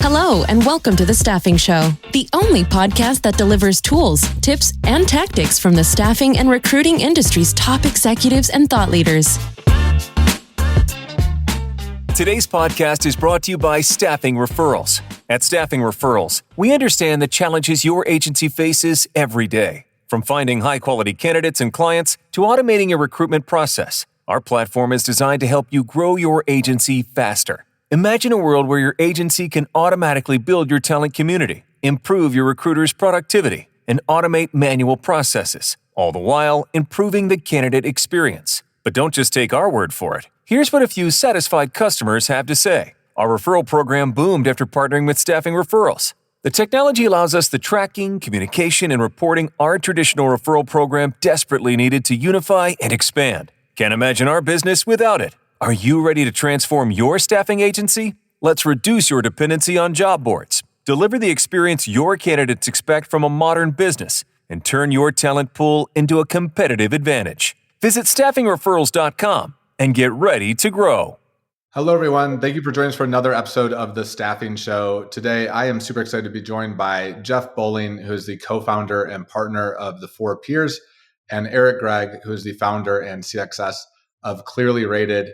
Hello, and welcome to The Staffing Show, the only podcast that delivers tools, tips, and tactics from the staffing and recruiting industry's top executives and thought leaders. Today's podcast is brought to you by Staffing Referrals. At Staffing Referrals, we understand the challenges your agency faces every day. From finding high-quality candidates and clients to automating your recruitment process, our platform is designed to help you grow your agency faster. Imagine a world where your agency can automatically build your talent community, improve your recruiters' productivity, and automate manual processes, all the while improving the candidate experience. But don't just take our word for it. Here's what a few satisfied customers have to say. Our referral program boomed after partnering with Staffing Referrals. The technology allows us the tracking, communication, and reporting our traditional referral program desperately needed to unify and expand. Can't imagine our business without it. Are you ready to transform your staffing agency? Let's reduce your dependency on job boards, deliver the experience your candidates expect from a modern business, and turn your talent pool into a competitive advantage. Visit staffingreferrals.com and get ready to grow. Hello, everyone. Thank you for joining us for another episode of The Staffing Show. Today, I am super excited to be joined by Jeff Bowling, who is the co-founder and partner of The Four Peers, and Gregg, who is the founder and CXS of Clearly Rated.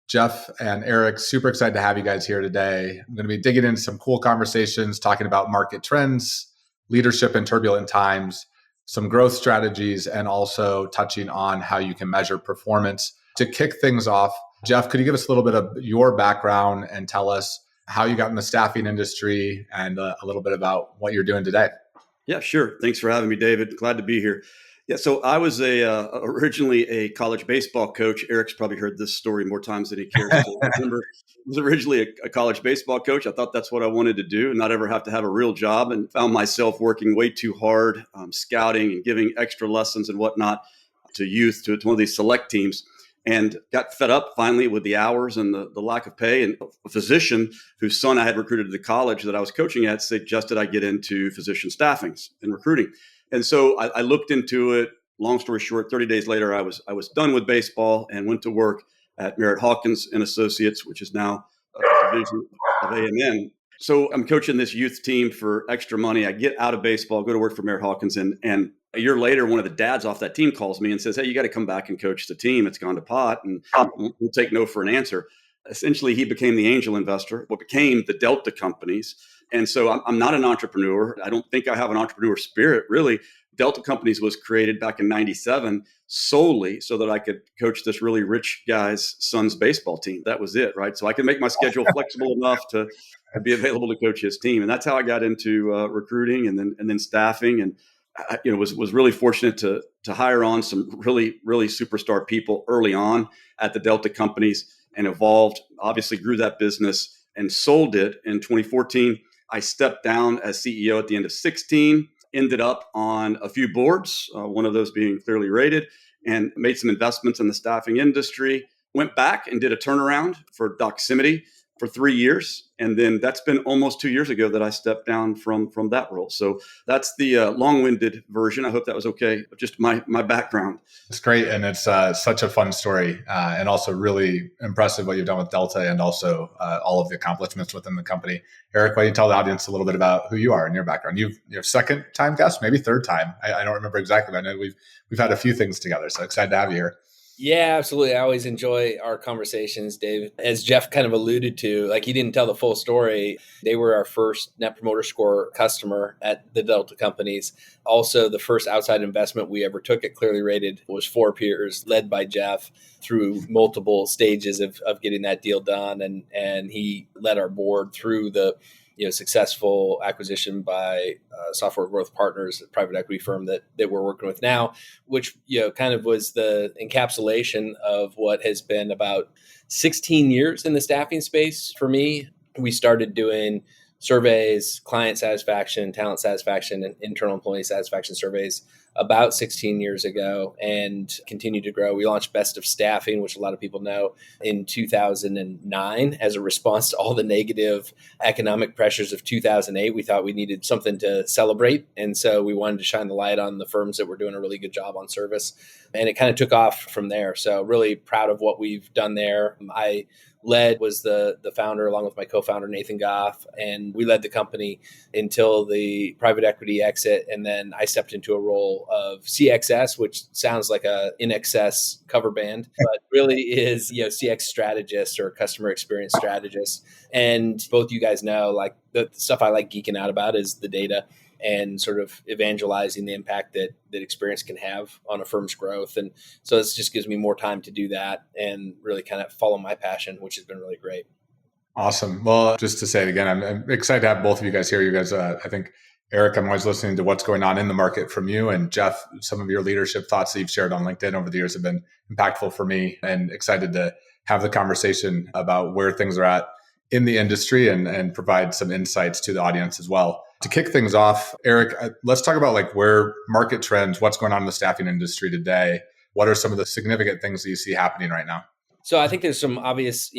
Jeff and Eric, super excited to have you guys here today. I'm going to be digging into some cool conversations, talking about market trends, leadership in turbulent times, some growth strategies, and also touching on how you can measure performance. To kick things off, Jeff, could you give us a little bit of your background and tell us how you got in the staffing industry and a little bit about what you're doing today? Yeah, sure. Thanks for having me, David. Glad to be here. Yeah, so I was originally a college baseball coach. Eric's probably heard this story more times than he cares to remember. I was originally a college baseball coach. I thought that's what I wanted to do and not ever have to have a real job, and found myself working way too hard, scouting and giving extra lessons and whatnot to youth, to one of these select teams, and got fed up finally with the hours and the lack of pay. And a physician whose son I had recruited to the college that I was coaching at suggested I get into physician staffing and recruiting. And so I looked into it. Long story short, 30 days later, I was done with baseball and went to work at Merritt Hawkins and Associates, which is now a division of A&M. So I'm coaching this youth team for extra money. I get out of baseball, go to work for Merritt Hawkins, and a year later, one of the dads off that team calls me and says, "Hey, you got to come back and coach the team. It's gone to pot, and we'll take no for an answer." Essentially, he became the angel investor, what became the Delta companies. And so I'm not an entrepreneur. I don't think I have an entrepreneur spirit, really. Delta Companies was created back in 97 solely so that I could coach this really rich guy's son's baseball team. That was it, right? So I could make my schedule flexible enough to be available to coach his team. And that's how I got into recruiting and then staffing. And I, was really fortunate to hire on some really, really superstar people early on at the Delta Companies and evolved, obviously grew that business and sold it in 2014. I stepped down as CEO at the end of 16, ended up on a few boards, one of those being Clearly Rated, and made some investments in the staffing industry. Went back and did a turnaround for Doximity for 3 years. And then that's been almost 2 years ago that I stepped down from that role. So that's the long-winded version. I hope that was okay. Just my background. It's great. And it's such a fun story and also really impressive what you've done with Delta and also all of the accomplishments within the company. Eric, why don't you tell the audience a little bit about who you are and your background? You're second time guest, maybe third time. I don't remember exactly, but I know we've had a few things together. So excited to have you here. Yeah, absolutely. I always enjoy our conversations, Dave. As Jeff kind of alluded to, like he didn't tell the full story. They were our first Net Promoter Score customer at the Delta Companies. Also, the first outside investment we ever took at Clearly Rated was Four Peers, led by Jeff through multiple stages of getting that deal done. And he led our board through the successful acquisition by Software Growth Partners, a private equity firm that we're working with now, which kind of was the encapsulation of what has been about 16 years in the staffing space for me. We started doing surveys, client satisfaction, talent satisfaction, and internal employee satisfaction surveys about 16 years ago and continued to grow. We launched Best of Staffing, which a lot of people know, in 2009 as a response to all the negative economic pressures of 2008. We thought we needed something to celebrate. And so we wanted to shine the light on the firms that were doing a really good job on service. And it kind of took off from there. So really proud of what we've done there. I was the founder along with my co-founder, Nathan Goff. And we led the company until the private equity exit. And then I stepped into a role of CXS, which sounds like a In Excess cover band, but really is, CX strategist or customer experience strategist. And both you guys know, like the stuff I like geeking out about is the data and sort of evangelizing the impact that experience can have on a firm's growth. And so this just gives me more time to do that and really kind of follow my passion, which has been really great. Awesome. Well, just to say it again, I'm excited to have both of you guys here. You guys, I think, Eric, I'm always listening to what's going on in the market from you. And Jeff, some of your leadership thoughts that you've shared on LinkedIn over the years have been impactful for me, and excited to have the conversation about where things are at in the industry and provide some insights to the audience as well. To kick things off, Eric, let's talk about like where market trends, what's going on in the staffing industry today. What are some of the significant things that you see happening right now? So I think there's some obvious,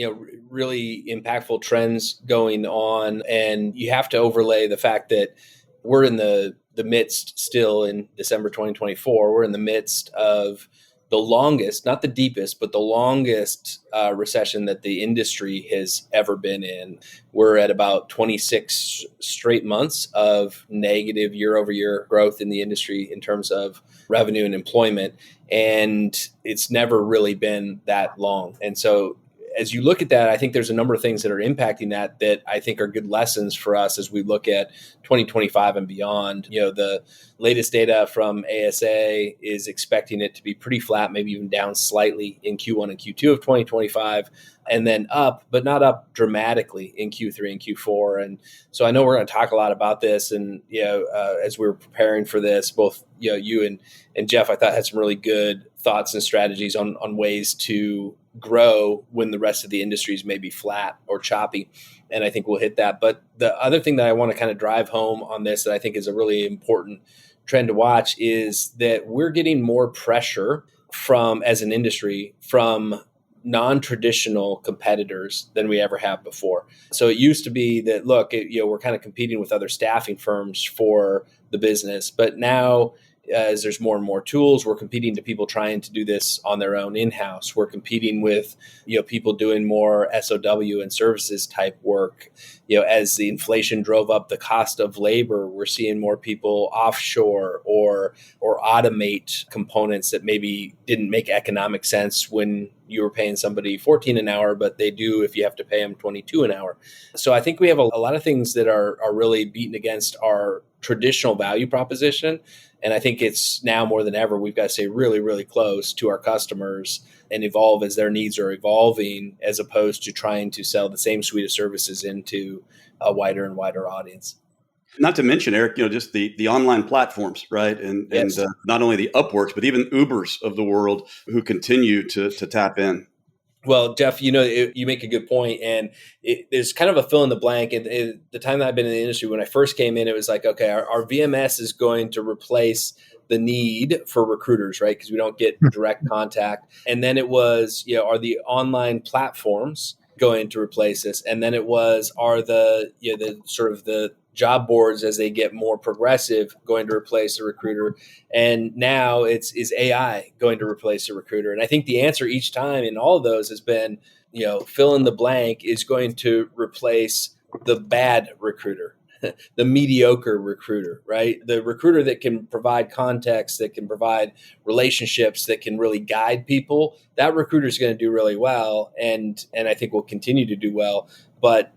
really impactful trends going on, and you have to overlay the fact that we're in the midst still in December 2024. We're in the midst of the longest, not the deepest, but the longest recession that the industry has ever been in. We're at about 26 straight months of negative year-over-year growth in the industry in terms of revenue and employment. And it's never really been that long. And so as you look at that, I think there's a number of things that are impacting that I think are good lessons for us as we look at 2025 and beyond. The latest data from ASA is expecting it to be pretty flat, maybe even down slightly in Q1 and Q2 of 2025, and then up, but not up dramatically in Q3 and Q4. And so I know we're going to talk a lot about this. And, as we were preparing for this, both, you and Jeff, I thought had some really good thoughts and strategies on ways to grow when the rest of the industry is maybe flat or choppy. And I think we'll hit that. But the other thing that I want to kind of drive home on this that I think is a really important trend to watch is that we're getting more pressure as an industry from non-traditional competitors than we ever have before. So it used to be that, look, we're kind of competing with other staffing firms for the business, but now as there's more and more tools, we're competing to people trying to do this on their own in-house. We're competing with, people doing more SOW and services type work. As the inflation drove up the cost of labor, we're seeing more people offshore or automate components that maybe didn't make economic sense when you were paying somebody $14 an hour, but they do if you have to pay them $22 an hour. So I think we have a lot of things that are really beating against our traditional value proposition. And I think it's now more than ever, we've got to stay really, really close to our customers and evolve as their needs are evolving, as opposed to trying to sell the same suite of services into a wider and wider audience. Not to mention, Eric, just the online platforms, right? And Yes. and not only the Upworks, but even Ubers of the world who continue to tap in. Well, Jeff, you make a good point, and there's kind of a fill in the blank. And the time that I've been in the industry, when I first came in, it was like, okay, our VMS is going to replace the need for recruiters, right? Because we don't get direct contact. And then it was, are the online platforms going to replace this? And then it was, are the sort of the job boards, as they get more progressive, going to replace the recruiter? And now is AI going to replace the recruiter? And I think the answer each time in all of those has been, fill in the blank is going to replace the bad recruiter, the mediocre recruiter, right? The recruiter that can provide context, that can provide relationships, that can really guide people. That recruiter is going to do really well, and I think will continue to do well. But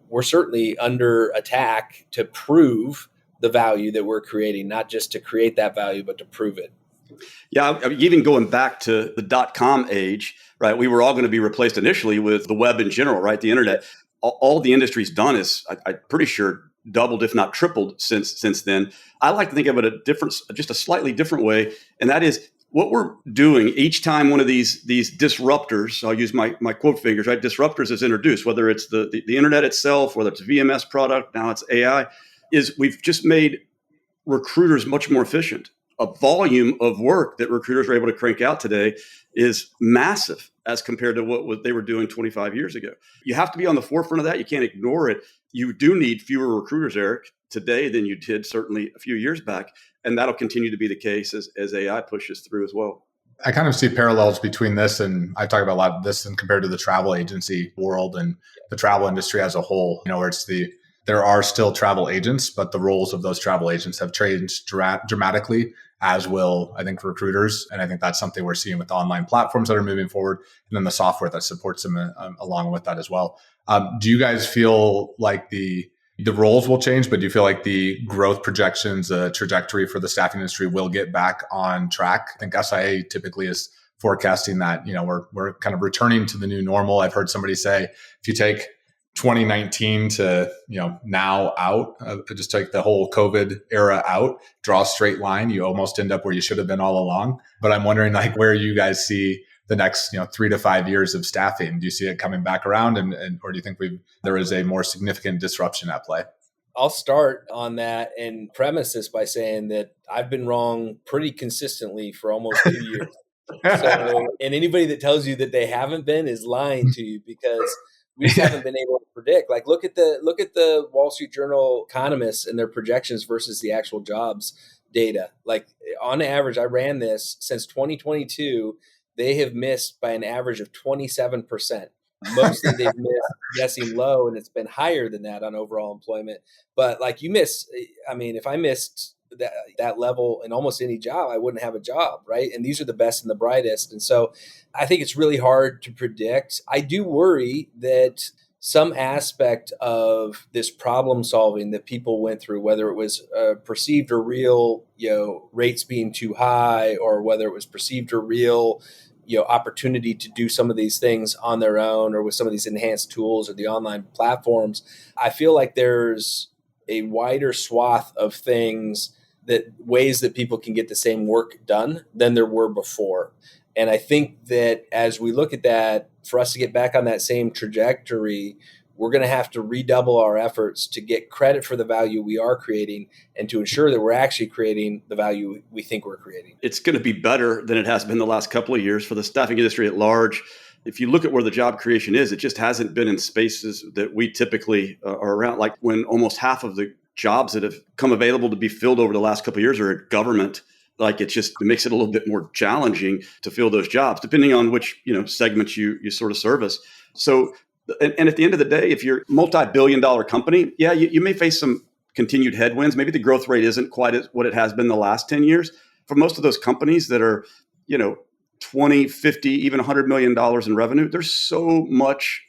we're certainly under attack to prove the value that we're creating, not just to create that value, but to prove it. Yeah, I mean, even going back to the .com age, right? We were all going to be replaced initially with the web in general, right? The internet. All the industry's done is, I'm pretty sure, doubled, if not tripled since then. I like to think of it just a slightly different way, and that is what we're doing each time one of these disruptors, I'll use my quote fingers, right? Disruptors is introduced, whether it's the internet itself, whether it's a VMS product, now it's AI, is we've just made recruiters much more efficient. A volume of work that recruiters are able to crank out today is massive as compared to what they were doing 25 years ago. You have to be on the forefront of that. You can't ignore it. You do need fewer recruiters, Eric, today than you did certainly a few years back. And that'll continue to be the case as AI pushes through as well. I kind of see parallels between this, and I talk about a lot of this and compared to the travel agency world and the travel industry as a whole, where there are still travel agents, but the roles of those travel agents have changed dramatically, as will, I think, recruiters. And I think that's something we're seeing with the online platforms that are moving forward, and then the software that supports them along with that as well. Do you guys feel like the roles will change, but do you feel like the growth projections, trajectory for the staffing industry will get back on track? I think SIA typically is forecasting that, we're kind of returning to the new normal. I've heard somebody say, if you take 2019 to, now out, just take the whole COVID era out, draw a straight line, you almost end up where you should have been all along. But I'm wondering where you guys see the next 3 to 5 years of staffing. Do you see it coming back around, or do you think there is a more significant disruption at play? I'll start on that and premise this by saying that I've been wrong pretty consistently for almost 2 years. So, and anybody that tells you that they haven't been is lying to you, because we just haven't been able to predict. Like, look at the Wall Street Journal economists and their projections versus the actual jobs data. Like, on average, I ran this since 2022. They have missed by an average of 27%. Mostly they've missed guessing low, and it's been higher than that on overall employment. But if I missed that level in almost any job, I wouldn't have a job, right? And these are the best and the brightest. And so I think it's really hard to predict. I do worry that some aspect of this problem solving that people went through, whether it was perceived or real, rates being too high, or whether it was perceived or real, opportunity to do some of these things on their own, or with some of these enhanced tools or the online platforms, I feel like there's a wider swath of ways that people can get the same work done than there were before. And I think that as we look at that, for us to get back on that same trajectory, we're going to have to redouble our efforts to get credit for the value we are creating, and to ensure that we're actually creating the value we think we're creating. It's going to be better than it has been the last couple of years for the staffing industry at large. If you look at where the job creation is, it just hasn't been in spaces that we typically are around. Like, when almost half of the jobs that have come available to be filled over the last couple of years are at government, it makes it a little bit more challenging to fill those jobs, depending on which segments you sort of service. So, and at the end of the day, if you're a multi-billion-dollar company, you may face some continued headwinds. Maybe the growth rate isn't quite what it has been the last 10 years. For most of those companies that are, 20, 50, even $100 million in revenue, there's so much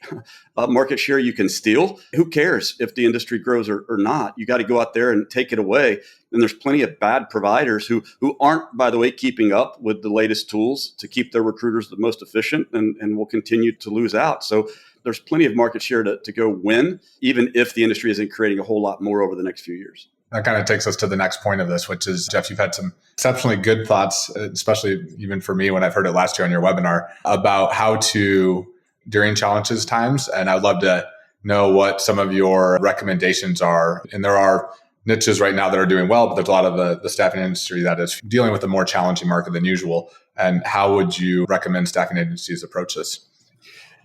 market share you can steal. Who cares if the industry grows or not? You got to go out there and take it away. And there's plenty of bad providers who aren't, by the way, keeping up with the latest tools to keep their recruiters the most efficient, and will continue to lose out. So there's plenty of market share to go win, even if the industry isn't creating a whole lot more over the next few years. That kind of takes us to the next point of this, which is, Jeff, you've had some exceptionally good thoughts, especially even for me when I've heard it last year on your webinar, about how to, during challenges times. And I'd love to know what some of your recommendations are. And there are niches right now that are doing well, but there's a lot of the staffing industry that is dealing with a more challenging market than usual. And how would you recommend staffing agencies approach this?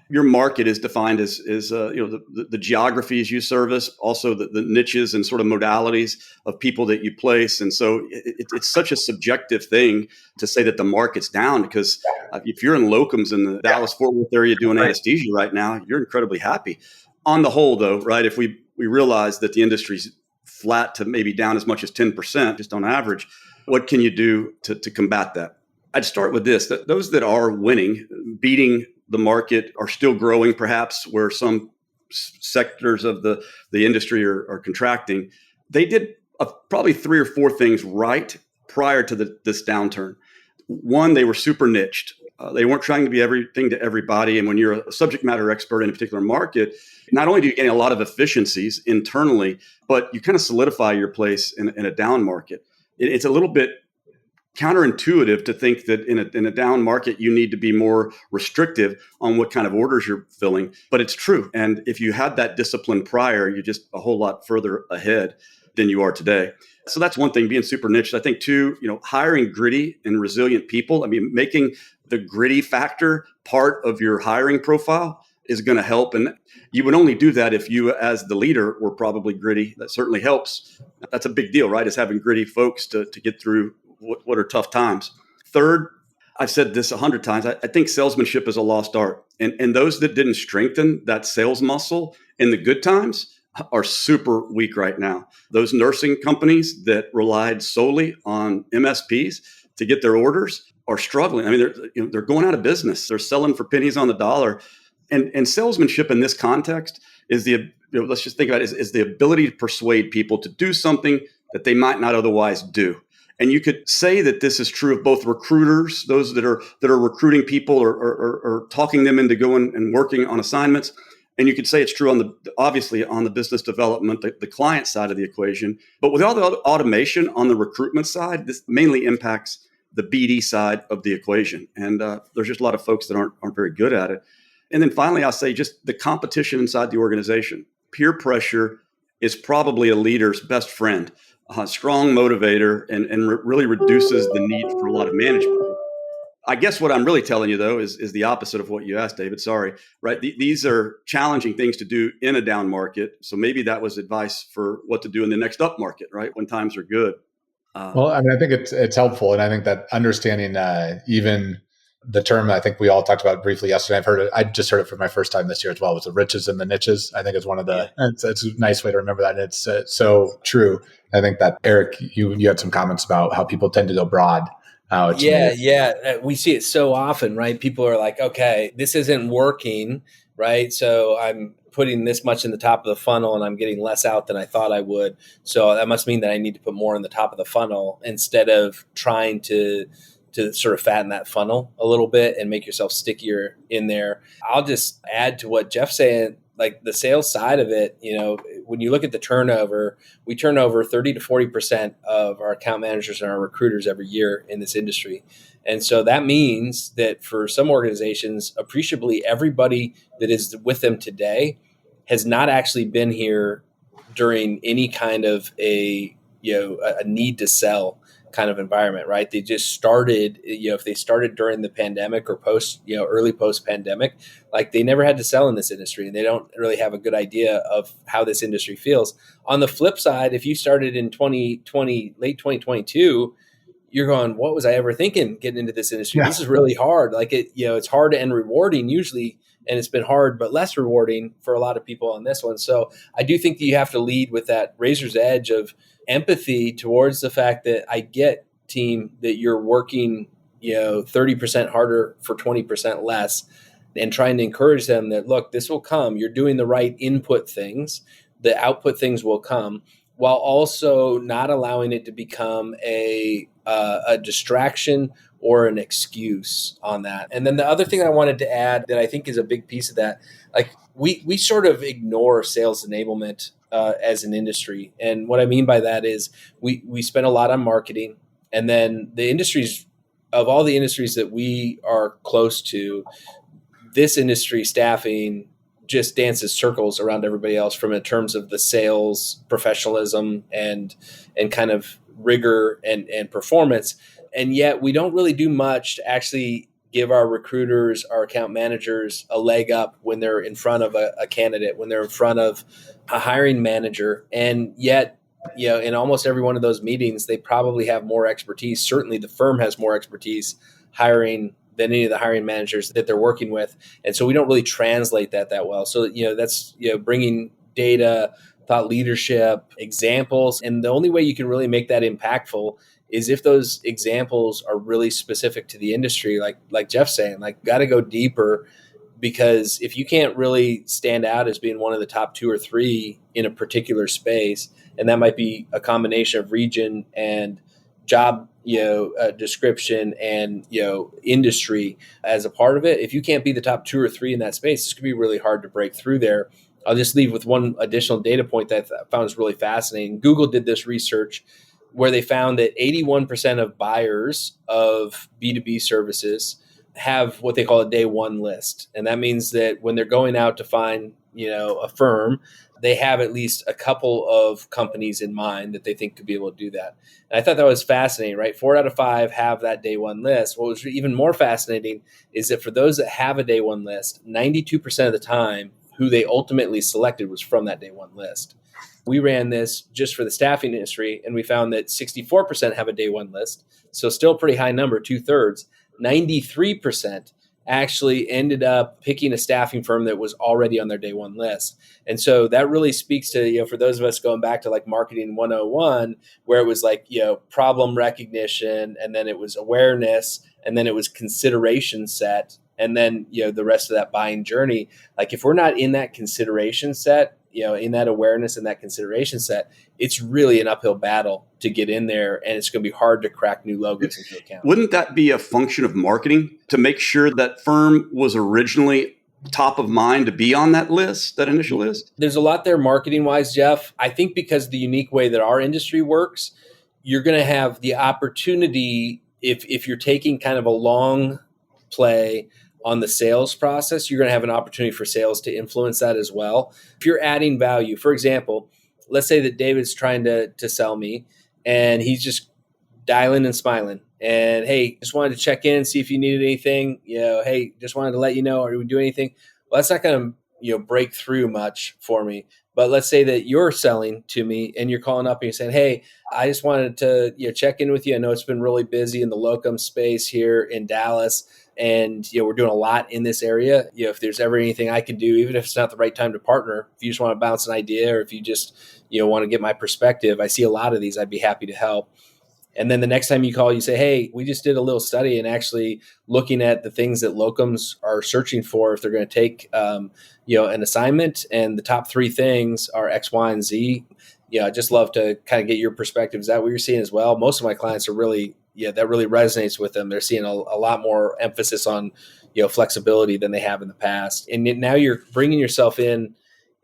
Your market is defined as the geographies you service, also the niches and sort of modalities of people that you place. And so it's such a subjective thing to say that the market's down, because if you're in locums in the Dallas-Fort Worth area doing anesthesia right now, you're incredibly happy. On the whole, though, right, if we realize that the industry's flat to maybe down as much as 10% just on average, what can you do to combat that? I'd start with this, that those that are winning, beating the market, are still growing, perhaps where some sectors of the industry are contracting. They did probably 3 or 4 things right prior to this downturn. One, they were super niched. They weren't trying to be everything to everybody. And when you're a subject matter expert in a particular market, not only do you gain a lot of efficiencies internally, but you kind of solidify your place in a down market. It's a little bit counterintuitive to think that in a down market, you need to be more restrictive on what kind of orders you're filling, but it's true. And if you had that discipline prior, you're just a whole lot further ahead than you are today. So that's one thing, being super niche. I think 2, hiring gritty and resilient people. I mean, making the gritty factor part of your hiring profile is going to help. And you would only do that if you, as the leader, were probably gritty. That certainly helps. That's a big deal, right? Is having gritty folks to get through what are tough times. Third, I've said this 100 times. I think salesmanship is a lost art. And those that didn't strengthen that sales muscle in the good times are super weak right now. Those nursing companies that relied solely on MSPs to get their orders are struggling. I mean, they're going out of business. They're selling for pennies on the dollar. And salesmanship in this context is let's just think about it, is the ability to persuade people to do something that they might not otherwise do. And you could say that this is true of both recruiters, those that are recruiting people or talking them into going and working on assignments. And you could say it's true obviously on the business development, the client side of the equation. But with all the automation on the recruitment side, this mainly impacts the BD side of the equation. And there's just a lot of folks that aren't very good at it. And then finally, I'll say just the competition inside the organization. Peer pressure is probably a leader's best friend. A strong motivator and really reduces the need for a lot of management. I guess what I'm really telling you, though, is the opposite of what you asked, David. Sorry, right? These are challenging things to do in a down market. So maybe that was advice for what to do in the next up market, right? When times are good. Well, I mean, I think it's helpful. And I think that understanding even the term I think we all talked about briefly yesterday. I've heard it. I just heard it for my first time this year as well. Was the riches and the niches. I think it's one of the. Yeah. It's a nice way to remember that. And it's so true. I think that Eric, you had some comments about how people tend to go broad. Yeah. We see it so often, right? People are like, okay, this isn't working, right? So I'm putting this much in the top of the funnel and I'm getting less out than I thought I would. So that must mean that I need to put more in the top of the funnel instead of trying to sort of fatten that funnel a little bit and make yourself stickier in there. I'll just add to what Jeff's saying, like the sales side of it, when you look at the turnover, we turn over 30 to 40% of our account managers and our recruiters every year in this industry. And so that means that for some organizations, appreciably everybody that is with them today has not actually been here during any kind of a need to sell kind of environment, right? They just started, if they started during the pandemic or early post pandemic, like they never had to sell in this industry and they don't really have a good idea of how this industry feels. On the flip side, if you started in 2020, late 2022, you're going, what was I ever thinking getting into this industry? Yeah. This is really hard. Like it's hard and rewarding usually. And it's been hard, but less rewarding for a lot of people on this one. So I do think that you have to lead with that razor's edge of empathy towards the fact that I get, team, that you're working, 30% harder for 20% less, and trying to encourage them that, look, this will come. You're doing the right input things. The output things will come, while also not allowing it to become a distraction or an excuse on that. And then the other thing I wanted to add that I think is a big piece of that, like we sort of ignore sales enablement as an industry. And what I mean by that is we spend a lot on marketing, and then the industries, of all the industries that we are close to, this industry, staffing, just dances circles around everybody else from in terms of the sales professionalism and kind of rigor and performance. And yet we don't really do much to actually give our recruiters, our account managers a leg up when they're in front of a candidate, when they're in front of a hiring manager. And yet, in almost every one of those meetings, they probably have more expertise. Certainly the firm has more expertise hiring than any of the hiring managers that they're working with. And so we don't really translate that well. So, that's, bringing data, thought leadership, examples. And the only way you can really make that impactful is if those examples are really specific to the industry, like Jeff's saying, like got to go deeper, because if you can't really stand out as being one of the top 2 or 3 in a particular space, and that might be a combination of region and job, description and, industry as a part of it. If you can't be the top 2 or 3 in that space, it's going to be really hard to break through there. I'll just leave with one additional data point that I found was really fascinating. Google did this research where they found that 81% of buyers of B2B services have what they call a day one list. And that means that when they're going out to find, a firm, they have at least a couple of companies in mind that they think could be able to do that. And I thought that was fascinating, right? 4 out of 5 have that day one list. What was even more fascinating is that for those that have a day one list, 92% of the time, who they ultimately selected was from that day one list. We ran this just for the staffing industry, and we found that 64% have a day one list. So still a pretty high number, 2/3. 93% actually ended up picking a staffing firm that was already on their day one list. And so that really speaks to, for those of us going back to like marketing 101, where it was like, problem recognition, and then it was awareness, and then it was consideration set, and then, the rest of that buying journey. Like if we're not in that consideration set, in that awareness and that consideration set, it's really an uphill battle to get in there, and it's going to be hard to crack new logos into account. Wouldn't that be a function of marketing to make sure that firm was originally top of mind to be on that list, that initial list? There's a lot there marketing wise, Jeff. I think because the unique way that our industry works, you're going to have the opportunity, if you're taking kind of a long play on the sales process, you're going to have an opportunity for sales to influence that as well. If you're adding value, for example, let's say that David's trying to sell me, and he's just dialing and smiling. And hey, just wanted to check in, see if you needed anything. Hey, just wanted to let you know, are we doing anything? Well, that's not going to break through much for me. But let's say that you're selling to me and you're calling up and you're saying, hey, I just wanted to check in with you. I know it's been really busy in the locum space here in Dallas, and we're doing a lot in this area. If there's ever anything I can do, even if it's not the right time to partner, if you just want to bounce an idea, or if you just want to get my perspective, I see a lot of these. I'd be happy to help. And then the next time you call, you say, hey, we just did a little study and actually looking at the things that locums are searching for if they're going to take, an assignment. And the top 3 things are X, Y, and Z. I'd just love to kind of get your perspective. Is that what you're seeing as well? Most of my clients are really, that really resonates with them. They're seeing a lot more emphasis on, flexibility than they have in the past. And now you're bringing yourself in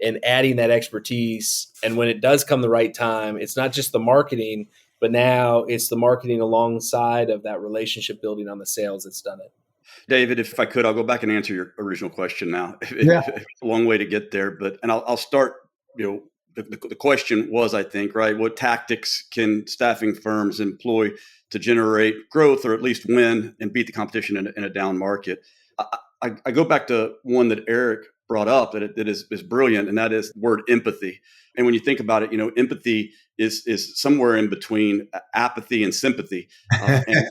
and adding that expertise. And when it does come the right time, it's not just the marketing, but now it's the marketing alongside of that relationship building on the sales that's done it. David, if I could, I'll go back and answer your original question now. Yeah. A long way to get there, and I'll start, the question was, I think, right, what tactics can staffing firms employ to generate growth or at least win and beat the competition in a down market? I go back to one that Eric brought up that is brilliant, and that is the word empathy. And when you think about it, empathy is somewhere in between apathy and sympathy. And,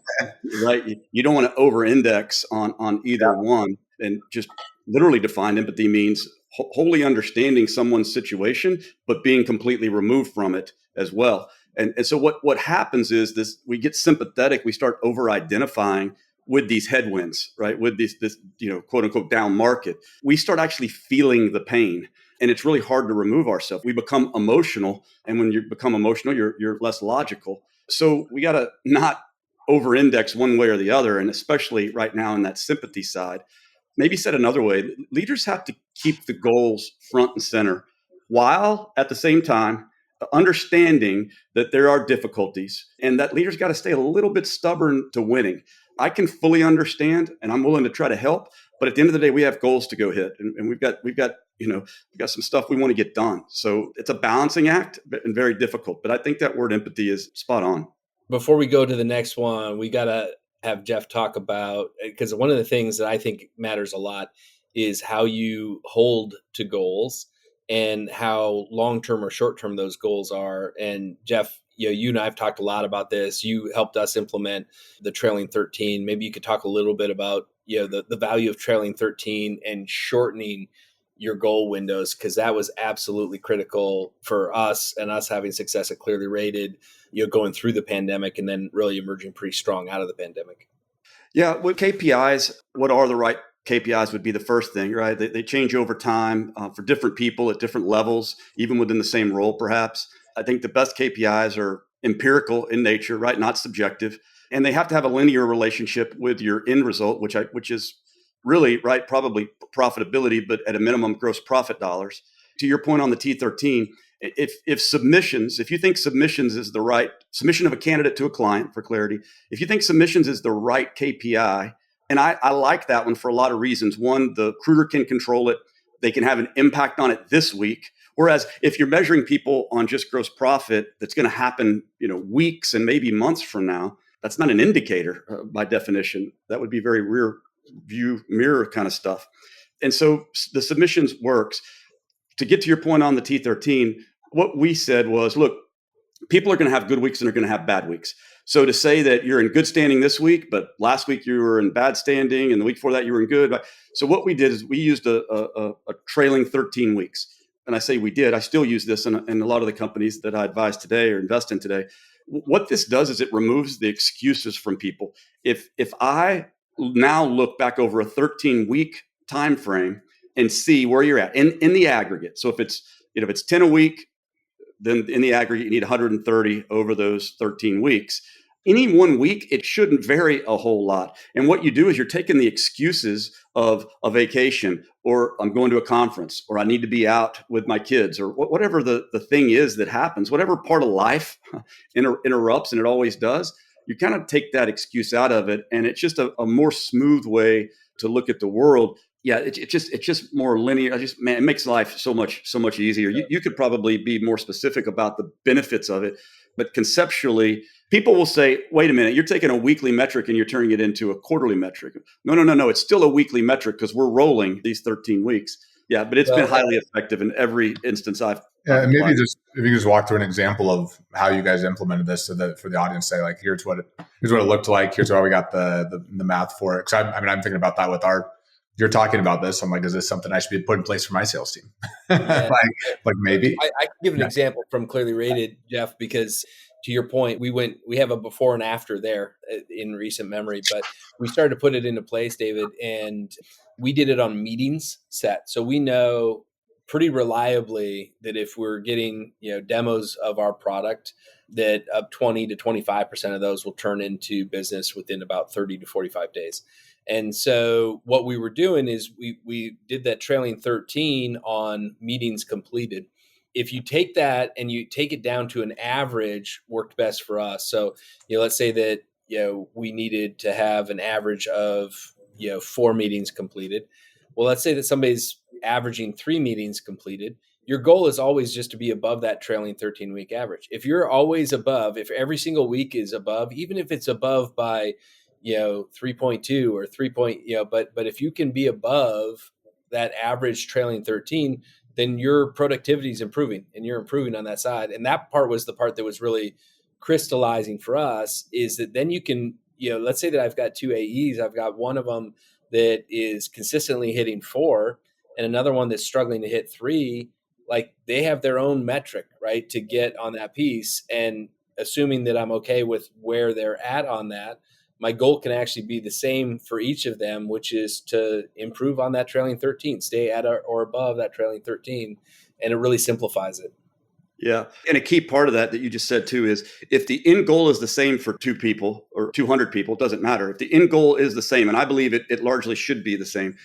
right, you don't want to over-index on either one. And just literally defined, empathy means wholly understanding someone's situation, but being completely removed from it as well. And so what happens is this: we get sympathetic, we start over-identifying with these headwinds, right? With this quote unquote down market, we start actually feeling the pain, and it's really hard to remove ourselves. We become emotional, and when you become emotional, you're less logical. So we got to not over-index one way or the other, and especially right now in that sympathy side. Maybe said another way, leaders have to keep the goals front and center, while at the same time understanding that there are difficulties, and that leaders got to stay a little bit stubborn to winning. I can fully understand, and I'm willing to try to help. But at the end of the day, we have goals to go hit, and we've got some stuff we want to get done. So it's a balancing act and very difficult. But I think that word empathy is spot on. Before we go to the next one, we got to have Jeff talk about, because one of the things that I think matters a lot is how you hold to goals and how long-term or short-term those goals are. And Jeff, you and I have talked a lot about this. You helped us implement the trailing 13. Maybe you could talk a little bit about, the value of trailing 13 and shortening your goal windows, because that was absolutely critical for us and us having success at Clearly Rated, going through the pandemic and then really emerging pretty strong out of the pandemic. Yeah, with KPIs, what are the right KPIs would be the first thing, right? They change over time for different people at different levels, even within the same role, perhaps. I think the best KPIs are empirical in nature, right? Not subjective. And they have to have a linear relationship with your end result, which is really, right, probably profitability, but at a minimum, gross profit dollars. To your point on the T13, if you think submissions is the right submission of a candidate to a client, for clarity, if you think submissions is the right KPI, and I like that one for a lot of reasons. One, the recruiter can control it. They can have an impact on it this week. Whereas if you're measuring people on just gross profit, that's going to happen, weeks and maybe months from now, that's not an indicator by definition. That would be very rear view mirror kind of stuff. And so the submissions works. To get to your point on the T13, what we said was, look, people are going to have good weeks and they're going to have bad weeks. So to say that you're in good standing this week, but last week you were in bad standing and the week before that you were in good. So what we did is we used a trailing 13 weeks. And I say we did, I still use this in a lot of the companies that I advise today or invest in today. What this does is it removes the excuses from people. If I now look back over a 13-week time frame and see where you're at in the aggregate. So if it's 10 a week, then in the aggregate, you need 130 over those 13 weeks. Any one week, it shouldn't vary a whole lot. And what you do is you're taking the excuses of a vacation, or I'm going to a conference, or I need to be out with my kids, or whatever the thing is that happens, whatever part of life interrupts, and it always does. You kind of take that excuse out of it, and it's just a more smooth way to look at the world. Yeah, it's just more linear. It makes life so much easier. You could probably be more specific about the benefits of it, but conceptually, people will say, "Wait a minute, you're taking a weekly metric and you're turning it into a quarterly metric." No. It's still a weekly metric because we're rolling these 13 weeks. Yeah, but it's been highly effective in every instance I've. Yeah, and maybe just if you just walk through an example of how you guys implemented this, so that for the audience, say like, here's what it looked like. Here's how we got the math for it. Because I'm thinking about that with our. You're talking about this. I'm like, is this something I should be put in place for my sales team? Yeah. like maybe. I can give an example from Clearly Rated, Jeff, because to your point, we have a before and after there in recent memory, but we started to put it into place, David, and we did it on meetings set. So we know pretty reliably that if we're getting, demos of our product, that up 20 to 25% of those will turn into business within about 30 to 45 days. And so what we were doing is we did that trailing 13 on meetings completed. If you take that and you take it down to an average, worked best for us. So, let's say that, we needed to have an average of, 4 meetings completed. Well, let's say that somebody's averaging 3 meetings completed. Your goal is always just to be above that trailing 13-week average. If you're always above, if every single week is above, even if it's above by 3.2 or 3 point, but if you can be above that average trailing 13, then your productivity is improving and you're improving on that side. And that part was the part that was really crystallizing for us, is that then you can, let's say that I've got 2 AEs. I've got one of them that is consistently hitting 4 and another one that's struggling to hit 3. Like, they have their own metric, right, to get on that piece. And assuming that I'm okay with where they're at on that, my goal can actually be the same for each of them, which is to improve on that trailing 13, stay at or above that trailing 13. And it really simplifies it. Yeah. And a key part of that you just said too is if the end goal is the same for 2 people or 200 people, it doesn't matter. If the end goal is the same, and I believe it largely should be the same,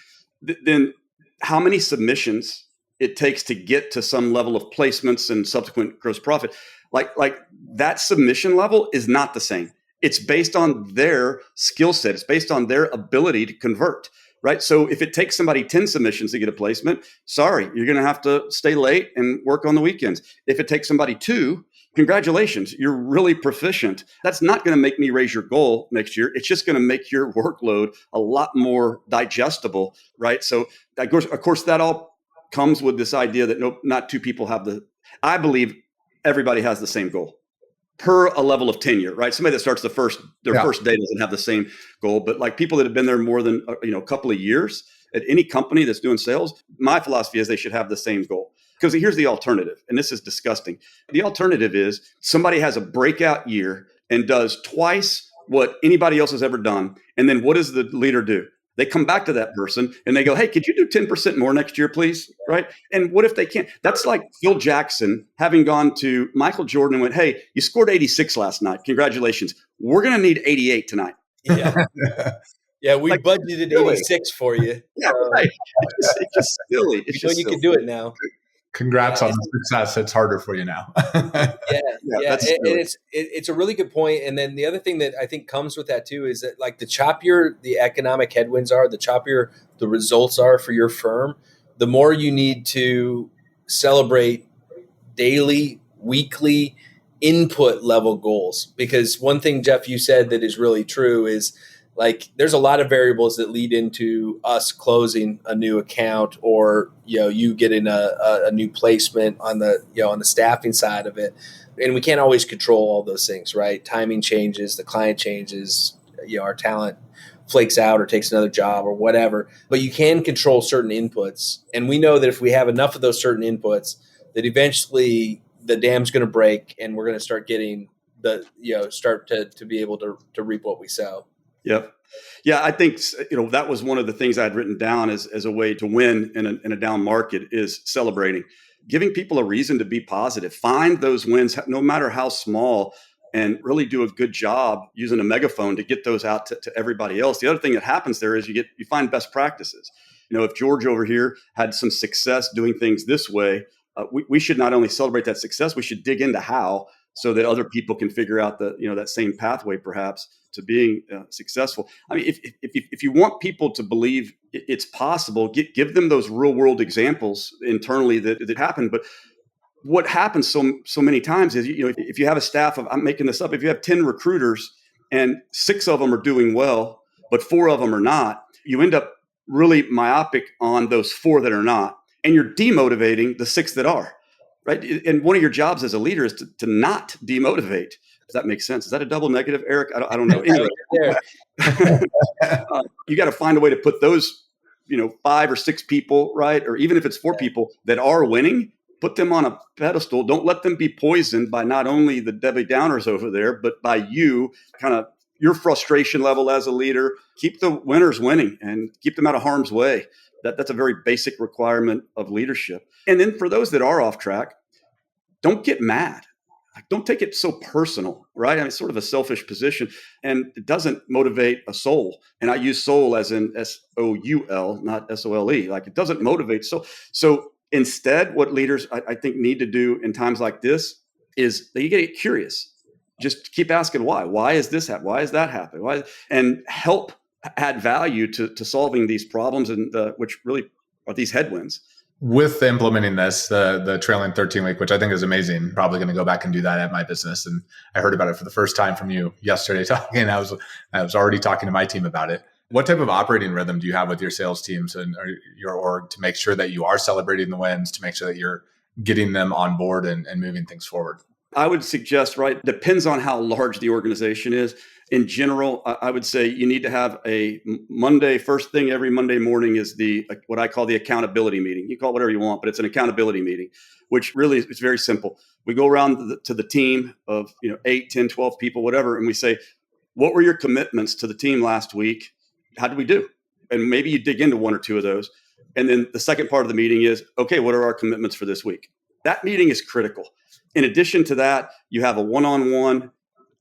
then how many submissions it takes to get to some level of placements and subsequent gross profit, like that submission level is not the same. It's based on their skill set. It's based on their ability to convert, right? So if it takes somebody 10 submissions to get a placement, sorry, you're going to have to stay late and work on the weekends. If it takes somebody 2, congratulations, you're really proficient. That's not going to make me raise your goal next year. It's just going to make your workload a lot more digestible, right? So of course, that all comes with this idea that not 2 people have I believe everybody has the same goal per a level of tenure, right? Somebody that starts their first day doesn't have the same goal, but like people that have been there more than a couple of years at any company that's doing sales, my philosophy is they should have the same goal. Because here's the alternative, and this is disgusting. The alternative is somebody has a breakout year and does twice what anybody else has ever done, and then what does the leader do? They come back to that person and they go, "Hey, could you do 10% more next year, please?" Right? And what if they can't? That's like Phil Jackson having gone to Michael Jordan and went, "Hey, you scored 86 last night. Congratulations. We're going to need 88 tonight." Yeah. Yeah, we budgeted 86 for you. Yeah, right. It's just silly. It's just you can do it now. Congrats on the success. It's harder for you now. Yeah. It's a really good point. And then the other thing that I think comes with that too is that, like, the choppier the economic headwinds are, the choppier the results are for your firm, the more you need to celebrate daily, weekly input level goals. Because one thing, Jeff, you said that is really true is Like there's a lot of variables that lead into us closing a new account, or you getting a new placement on the staffing side of it, and we can't always control all those things, right? Timing changes, the client changes, our talent flakes out or takes another job or whatever, but you can control certain inputs, and we know that if we have enough of those certain inputs, that eventually the dam's going to break and we're going to start getting start to be able to reap what we sow. Yep. Yeah, I think that was one of the things I had written down as a way to win in a down market is celebrating, giving people a reason to be positive. Find those wins, no matter how small, and really do a good job using a megaphone to get those out to everybody else. The other thing that happens there is you find best practices. If George over here had some success doing things this way, we should not only celebrate that success, we should dig into how, so that other people can figure out that same pathway perhaps to being successful. I mean, if you want people to believe it's possible, give them those real world examples internally that happen. But what happens so many times is, if you have a staff of, I'm making this up, if you have 10 recruiters and 6 of them are doing well, but 4 of them are not, you end up really myopic on those 4 that are not, and you're demotivating the 6 that are. Right. And one of your jobs as a leader is to not demotivate. Does that make sense? Is that a double negative, Eric? I don't know. Anyway, you got to find a way to put those, 5 or 6 people, right? Or even if it's 4 people that are winning, put them on a pedestal. Don't let them be poisoned by not only the Debbie Downers over there, but by you, kind of your frustration level as a leader. Keep the winners winning and keep them out of harm's way. That's a very basic requirement of leadership. And then for those that are off track, don't get mad. Don't take it so personal, right? I mean, it's sort of a selfish position, and it doesn't motivate a soul. And I use soul as in SOUL, not SOLE. Like, it doesn't motivate soul. So instead, what leaders I think need to do in times like this is they get curious. Just keep asking why. Why is this happen? Why is that happen? Why? And help add value to solving these problems, and which really are these headwinds. With implementing this, the trailing 13 week, which I think is amazing, probably going to go back and do that at my business. And I heard about it for the first time from you yesterday talking. I was already talking to my team about it. What type of operating rhythm do you have with your sales teams and your org to make sure that you are celebrating the wins, to make sure that you're getting them on board and moving things forward? I would suggest, right, depends on how large the organization is. In general, I would say you need to have a Monday, first thing every Monday morning is what I call the accountability meeting. You call it whatever you want, but it's an accountability meeting, which really is very simple. We go around to the team of 8, 10, 12 people, whatever, and we say, what were your commitments to the team last week? How did we do? And maybe you dig into 1 or 2 of those. And then the second part of the meeting is, okay, what are our commitments for this week? That meeting is critical. In addition to that, you have a one-on-one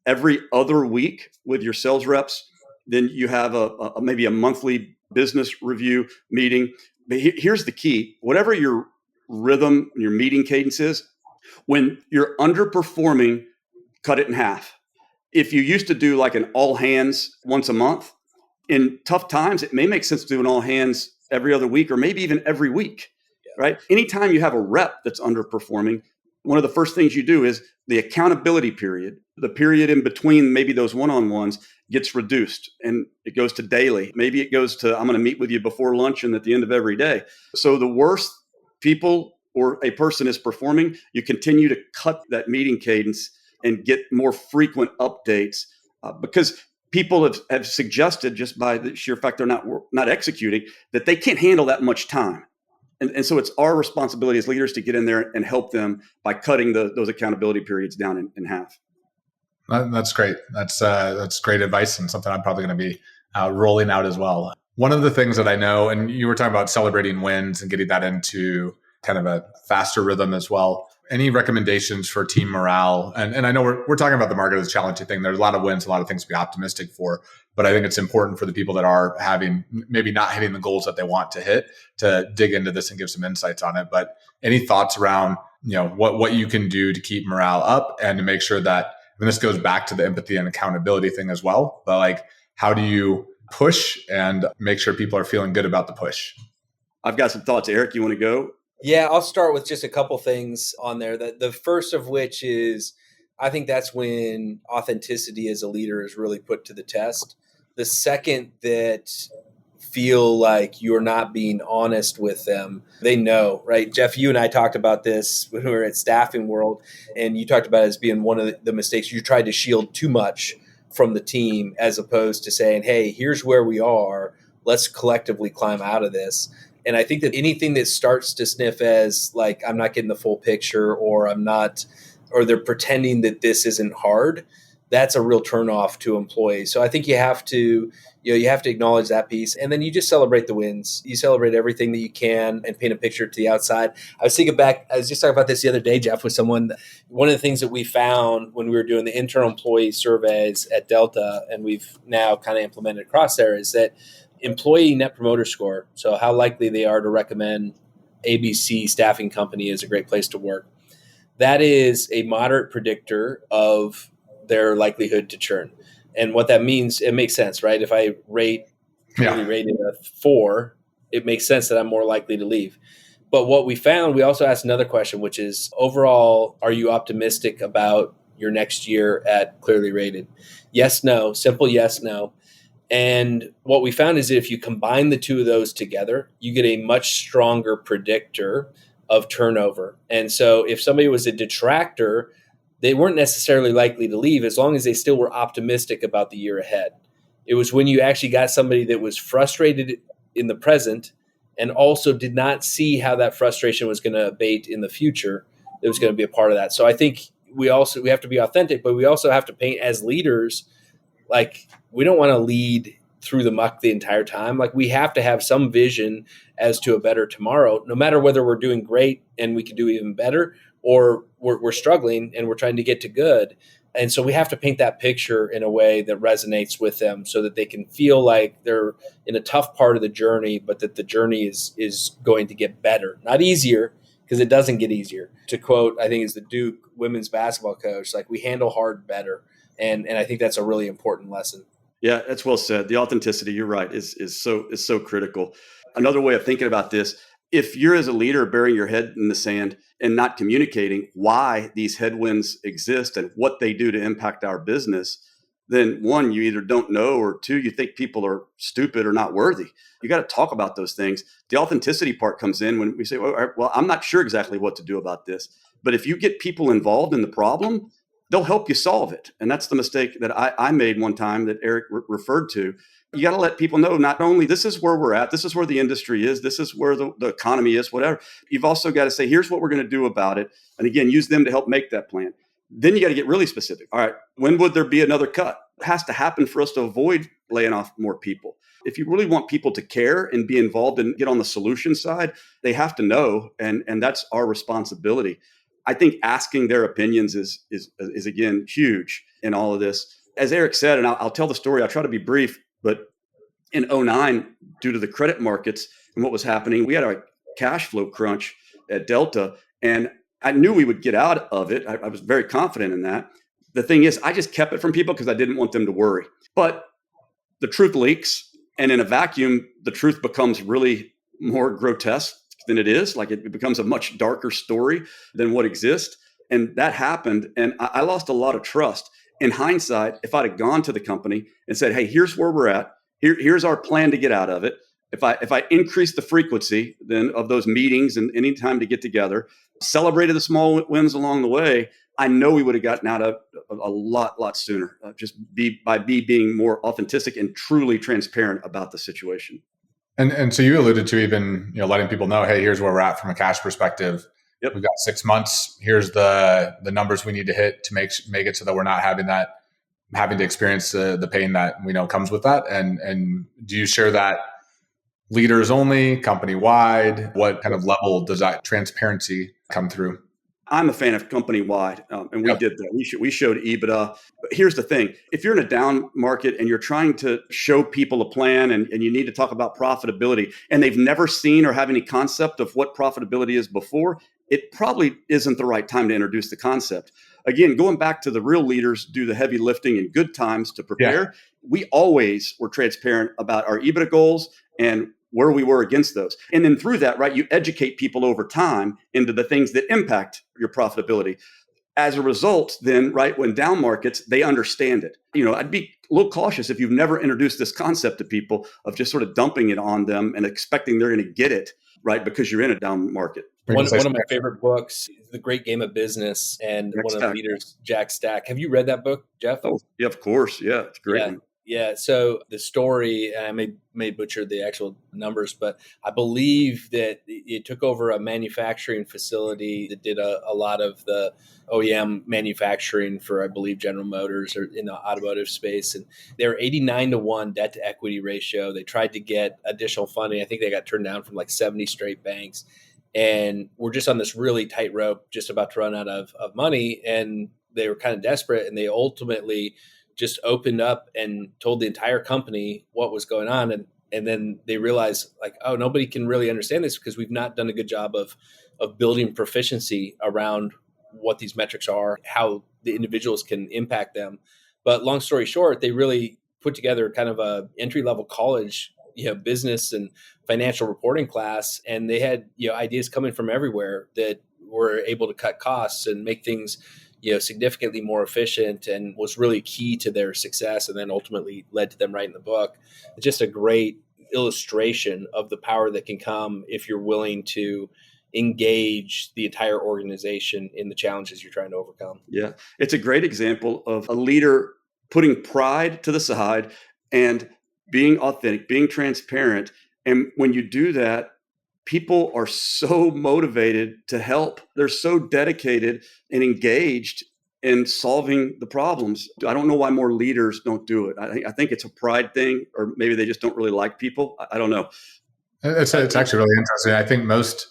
every other week with your sales reps. Then you have maybe a monthly business review meeting. But here's the key. Whatever your rhythm, your meeting cadence is, when you're underperforming, cut it in half. If you used to do like an all hands once a month, in tough times, it may make sense to do an all hands every other week or maybe even every week, right? Anytime you have a rep that's underperforming, one of the first things you do is the accountability period, the period in between maybe those one-on-ones gets reduced and it goes to daily. Maybe it goes to, I'm going to meet with you before lunch and at the end of every day. So the worse people or a person is performing, you continue to cut that meeting cadence and get more frequent updates because people have suggested, just by the sheer fact they're not executing, that they can't handle that much time. And so it's our responsibility as leaders to get in there and help them by cutting those accountability periods down in half. That's great. That's great advice, and something I'm probably going to be rolling out as well. One of the things that I know, and you were talking about celebrating wins and getting that into kind of a faster rhythm as well. Any recommendations for team morale? And I know we're talking about the market as a challenging thing. There's a lot of wins, a lot of things to be optimistic for. But I think it's important for the people that are maybe not hitting the goals that they want to hit to dig into this and give some insights on it. But any thoughts around, what you can do to keep morale up and to make sure that, and this goes back to the empathy and accountability thing as well, but like, how do you push and make sure people are feeling good about the push? I've got some thoughts. Eric, you want to go? Yeah, I'll start with just a couple things on there. The first of which is, I think that's when authenticity as a leader is really put to the test. The second that feel like you're not being honest with them, they know, right? Jeff, you and I talked about this when we were at Staffing World, and you talked about it as being one of the mistakes. You tried to shield too much from the team as opposed to saying, hey, here's where we are. Let's collectively climb out of this. And I think that anything that starts to sniff as like, I'm not getting the full picture, or I'm not, or they're pretending that this isn't hard, that's a real turnoff to employees. So I think you have to acknowledge that piece, and then you just celebrate the wins. You celebrate everything that you can and paint a picture to the outside. I was just talking about this the other day, Jeff, with someone. One of the things that we found when we were doing the internal employee surveys at Delta, and we've now kind of implemented across there, is that employee net promoter score, so how likely they are to recommend ABC staffing company is a great place to work. That is a moderate predictor of their likelihood to churn. And what that means, it makes sense, right? If I rated a 4, it makes sense that I'm more likely to leave. But what we found, we also asked another question, which is overall, are you optimistic about your next year at Clearly Rated? Yes, no, simple yes, no. And what we found is that if you combine the two of those together, you get a much stronger predictor of turnover. And so if somebody was a detractor, they weren't necessarily likely to leave as long as they still were optimistic about the year ahead. It was when you actually got somebody that was frustrated in the present and also did not see how that frustration was going to abate in the future that was going to be a part of that. So I think we have to be authentic, but we also have to paint as leaders, like we don't want to lead through the muck the entire time. Like we have to have some vision as to a better tomorrow, no matter whether we're doing great and we can do even better, or we're struggling and we're trying to get to good. And so we have to paint that picture in a way that resonates with them so that they can feel like they're in a tough part of the journey, but that the journey is going to get better, not easier, because it doesn't get easier. To quote, I think is the Duke women's basketball coach, like we handle hard better. And I think that's a really important lesson. Yeah, that's well said. The authenticity, you're right, is so critical. Another way of thinking about this, if you're as a leader burying your head in the sand and not communicating why these headwinds exist and what they do to impact our business, then one, you either don't know, or two, you think people are stupid or not worthy. You got to talk about those things. The authenticity part comes in when we say, well, I'm not sure exactly what to do about this. But if you get people involved in the problem, they'll help you solve it. And that's the mistake that I made one time that Eric referred to. You got to let people know not only this is where we're at, this is where the industry is, this is where the economy is, whatever. You've also got to say, here's what we're going to do about it. And again, use them to help make that plan. Then you got to get really specific. All right, when would there be another cut? It has to happen for us to avoid laying off more people. If you really want people to care and be involved and get on the solution side, they have to know. And that's our responsibility. I think asking their opinions is again huge in all of this. As Eric said, and I'll tell the story. I'll try to be brief, but in 2009, due to the credit markets and what was happening, we had a cash flow crunch at Delta, and I knew we would get out of it. I was very confident in that. The thing is, I just kept it from people because I didn't want them to worry. But the truth leaks, and in a vacuum, the truth becomes really more grotesque than it is. Like it becomes a much darker story than what exists. And that happened. And I lost a lot of trust. In hindsight, if I'd have gone to the company and said, hey, here's where we're at. Here's our plan to get out of it. If I increase the frequency then of those meetings and any time to get together, celebrated the small wins along the way, I know we would have gotten out of a lot sooner. By being more authentic and truly transparent about the situation. And so you alluded to even letting people know, hey, here's where we're at from a cash perspective. Yep. We've got 6 months. Here's the numbers we need to hit to make it so that we're not having to experience the pain that we know comes with that. And do you share that leaders only, company wide? What kind of level does that transparency come through? I'm a fan of company-wide, and we Yep. did that. We showed EBITDA. But here's the thing. If you're in a down market and you're trying to show people a plan and you need to talk about profitability, and they've never seen or have any concept of what profitability is before, it probably isn't the right time to introduce the concept. Again, going back to the real leaders do the heavy lifting in good times to prepare. Yeah. We always were transparent about our EBITDA goals and where we were against those. And then through that, right, you educate people over time into the things that impact your profitability. as a result, then, right, when down markets, they understand it. I'd be a little cautious if you've never introduced this concept to people of just sort of dumping it on them and expecting they're going to get it, right, because you're in a down market. One of my favorite books is The Great Game of Business, and one of the leaders, Jack Stack. Have you read that book, Jeff? Oh, yeah, of course. Yeah, it's a great one. Yeah. So the story, I may butcher the actual numbers, but I believe that it took over a manufacturing facility that did a lot of the OEM manufacturing for, I believe, General Motors or in the automotive space. And they were 89-1 debt to equity ratio. They tried to get additional funding. I think they got turned down from like 70 straight banks. And we're just on this really tight rope, just about to run out of money. And they were kind of desperate. And they ultimately just opened up and told the entire company what was going on. And then they realized, like, oh, nobody can really understand this because we've not done a good job of building proficiency around what these metrics are, how the individuals can impact them. But long story short, they really put together kind of a entry-level college, business and financial reporting class. And they had, ideas coming from everywhere that were able to cut costs and make things significantly more efficient, and was really key to their success, and then ultimately led to them writing the book. It's just a great illustration of the power that can come if you're willing to engage the entire organization in the challenges you're trying to overcome. Yeah, it's a great example of a leader putting pride to the side and being authentic, being transparent. And when you do that, people are so motivated to help. They're so dedicated and engaged in solving the problems. I don't know why more leaders don't do it. I think it's a pride thing, or maybe they just don't really like people. I don't know. It's actually really interesting. I think most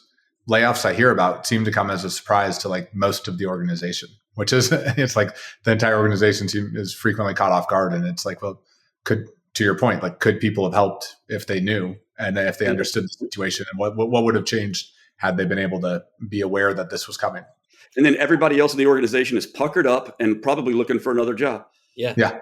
layoffs I hear about seem to come as a surprise to like most of the organization, which is, it's like the entire organization is frequently caught off guard. And it's like, well, to your point, like, could people have helped if they knew and if they understood the situation, and what would have changed had they been able to be aware that this was coming? And then everybody else in the organization is puckered up and probably looking for another job. Yeah.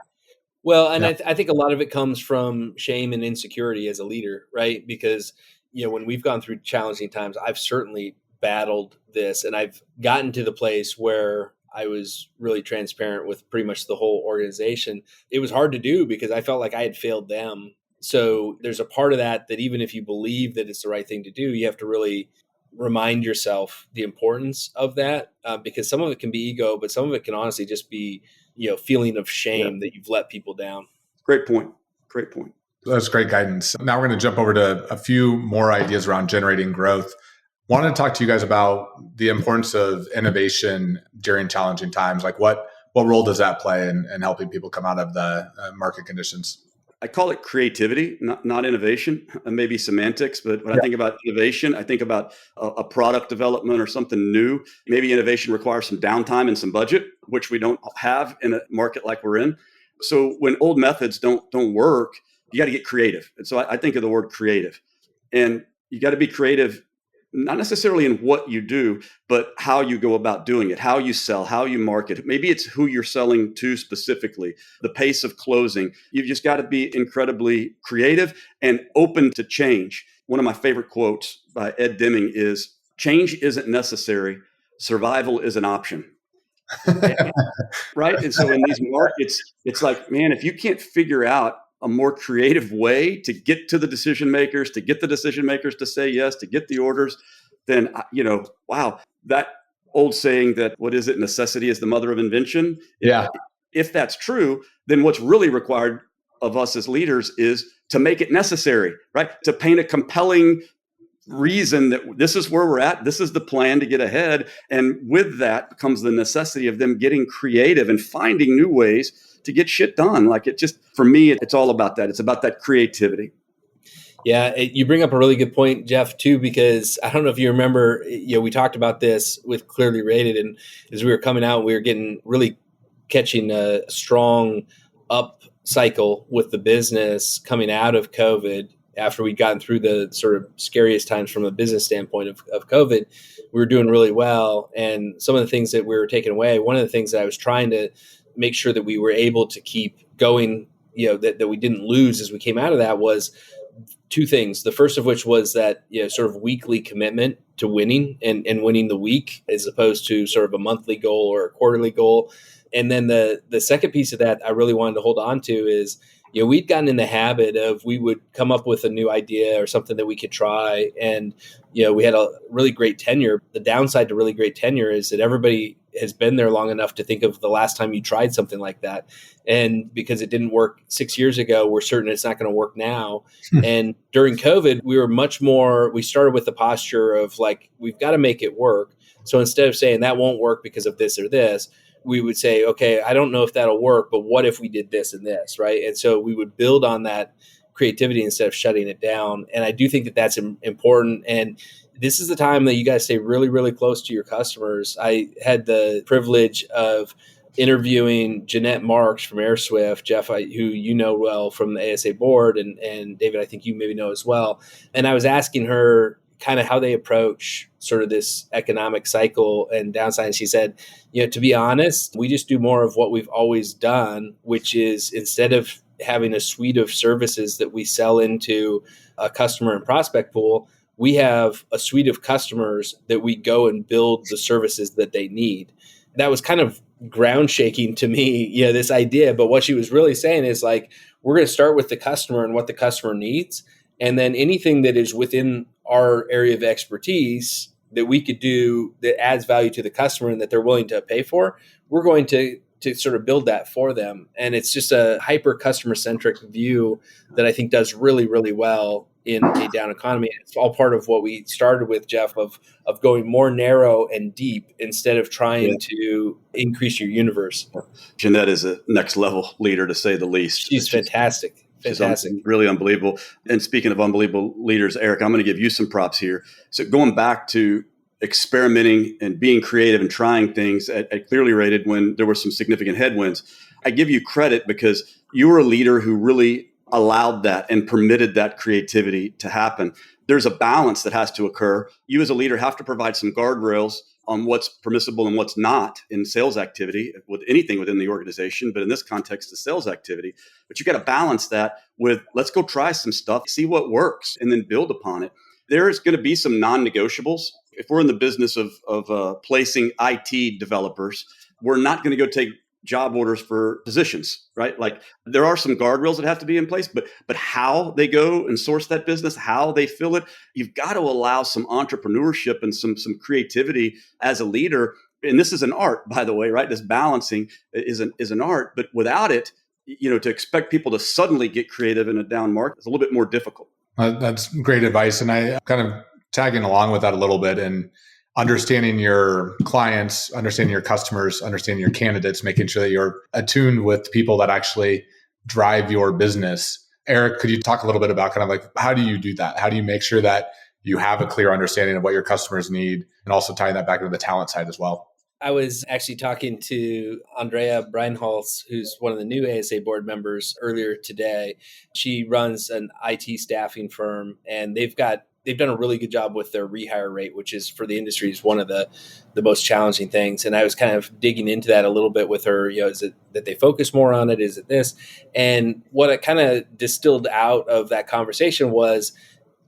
Well, and I think a lot of it comes from shame and insecurity as a leader, right? Because, when we've gone through challenging times, I've certainly battled this, and I've gotten to the place where I was really transparent with pretty much the whole organization. It was hard to do because I felt like I had failed them. So there's a part of that even if you believe that it's the right thing to do, you have to really remind yourself the importance of that, because some of it can be ego, but some of it can honestly just be, feeling of shame that you've let people down. Great point. That's great guidance. Now we're going to jump over to a few more ideas around generating growth. Wanted to talk to you guys about the importance of innovation during challenging times. Like what role does that play in helping people come out of the market conditions? I call it creativity, not innovation. Maybe semantics, but when I think about innovation, I think about a product development or something new. Maybe innovation requires some downtime and some budget, which we don't have in a market like we're in. So when old methods don't work, you got to get creative. And so I think of the word creative, and you got to be creative, not necessarily in what you do, but how you go about doing it, how you sell, how you market. Maybe it's who you're selling to specifically, the pace of closing. You've just got to be incredibly creative and open to change. One of my favorite quotes by Ed Deming is, "Change isn't necessary. Survival is an option." Right? And so in these markets, it's like, man, if you can't figure out a more creative way to get to the decision makers, to say yes, to get the orders, then, wow, that old saying that, what is it? Necessity is the mother of invention. Yeah. If that's true, then what's really required of us as leaders is to make it necessary, right? To paint a compelling reason that this is where we're at. This is the plan to get ahead. And with that comes the necessity of them getting creative and finding new ways to get shit done. Like, for me, it's all about that. It's about that creativity. Yeah, you bring up a really good point, Jeff, too, because I don't know if you remember, we talked about this with Clearly Rated, and as we were coming out, we were catching a strong up cycle with the business coming out of COVID. After we'd gotten through the sort of scariest times from a business standpoint of COVID, we were doing really well. And some of the things that we were taking away, one of the things that I was trying to make sure that we were able to keep going, that we didn't lose as we came out of that, was two things. The first of which was that, sort of weekly commitment to winning and winning the week as opposed to sort of a monthly goal or a quarterly goal. And then the second piece of that I really wanted to hold on to is, we'd gotten in the habit of we would come up with a new idea or something that we could try. And, we had a really great tenure. The downside to really great tenure is that everybody has been there long enough to think of the last time you tried something like that. And because it didn't work 6 years ago, we're certain it's not going to work now. And during COVID, we started with the posture of like, we've got to make it work. So instead of saying that won't work because of this or this, we would say, okay, I don't know if that'll work, but what if we did this and this, right? And so we would build on that creativity instead of shutting it down. And I do think that that's important. And this is the time that you guys stay really, really close to your customers. I had the privilege of interviewing Jeanette Marks from AirSwift, Jeff, who you know well from the ASA board, and David, I think you maybe know as well. And I was asking her kind of how they approach sort of this economic cycle and downside. And she said, to be honest, we just do more of what we've always done, which is instead of having a suite of services that we sell into a customer and prospect pool, we have a suite of customers that we go and build the services that they need. That was kind of ground shaking to me, this idea. But what she was really saying is like, we're going to start with the customer and what the customer needs. And then anything that is within our area of expertise that we could do that adds value to the customer and that they're willing to pay for, we're going to sort of build that for them. And it's just a hyper customer centric view that I think does really, really well in a down economy. It's all part of what we started with, Jeff, of going more narrow and deep instead of trying to increase your universe. Jeanette is a next level leader, to say the least. She's fantastic. Fantastic. She's really unbelievable. And speaking of unbelievable leaders, Eric, I'm going to give you some props here. So going back to experimenting and being creative and trying things at Clearly Rated when there were some significant headwinds, I give you credit because you were a leader who really allowed that and permitted that creativity to happen. There's a balance that has to occur. You as a leader have to provide some guardrails on what's permissible and what's not in sales activity with anything within the organization, but in this context, the sales activity. But you got to balance that with, let's go try some stuff, see what works, and then build upon it. There's going to be some non-negotiables. If we're in the business of placing IT developers, we're not going to go take job orders for positions, right? Like there are some guardrails that have to be in place, but how they go and source that business, how they fill it, you've got to allow some entrepreneurship and some creativity as a leader. And this is an art, by the way, right? This balancing is an art, but without it, to expect people to suddenly get creative in a down market is a little bit more difficult. That's great advice. And I kind of tagging along with that a little bit and understanding your clients, understanding your customers, understanding your candidates, making sure that you're attuned with people that actually drive your business. Eric, could you talk a little bit about kind of like, how do you do that? How do you make sure that you have a clear understanding of what your customers need and also tying that back into the talent side as well? I was actually talking to Andrea Breinholz, who's one of the new ASA board members, earlier today. She runs an IT staffing firm, and they've done a really good job with their rehire rate, which is for the industry is one of the most challenging things. And I was kind of digging into that a little bit with her. Is it that they focus more on it? Is it this? And what I kind of distilled out of that conversation was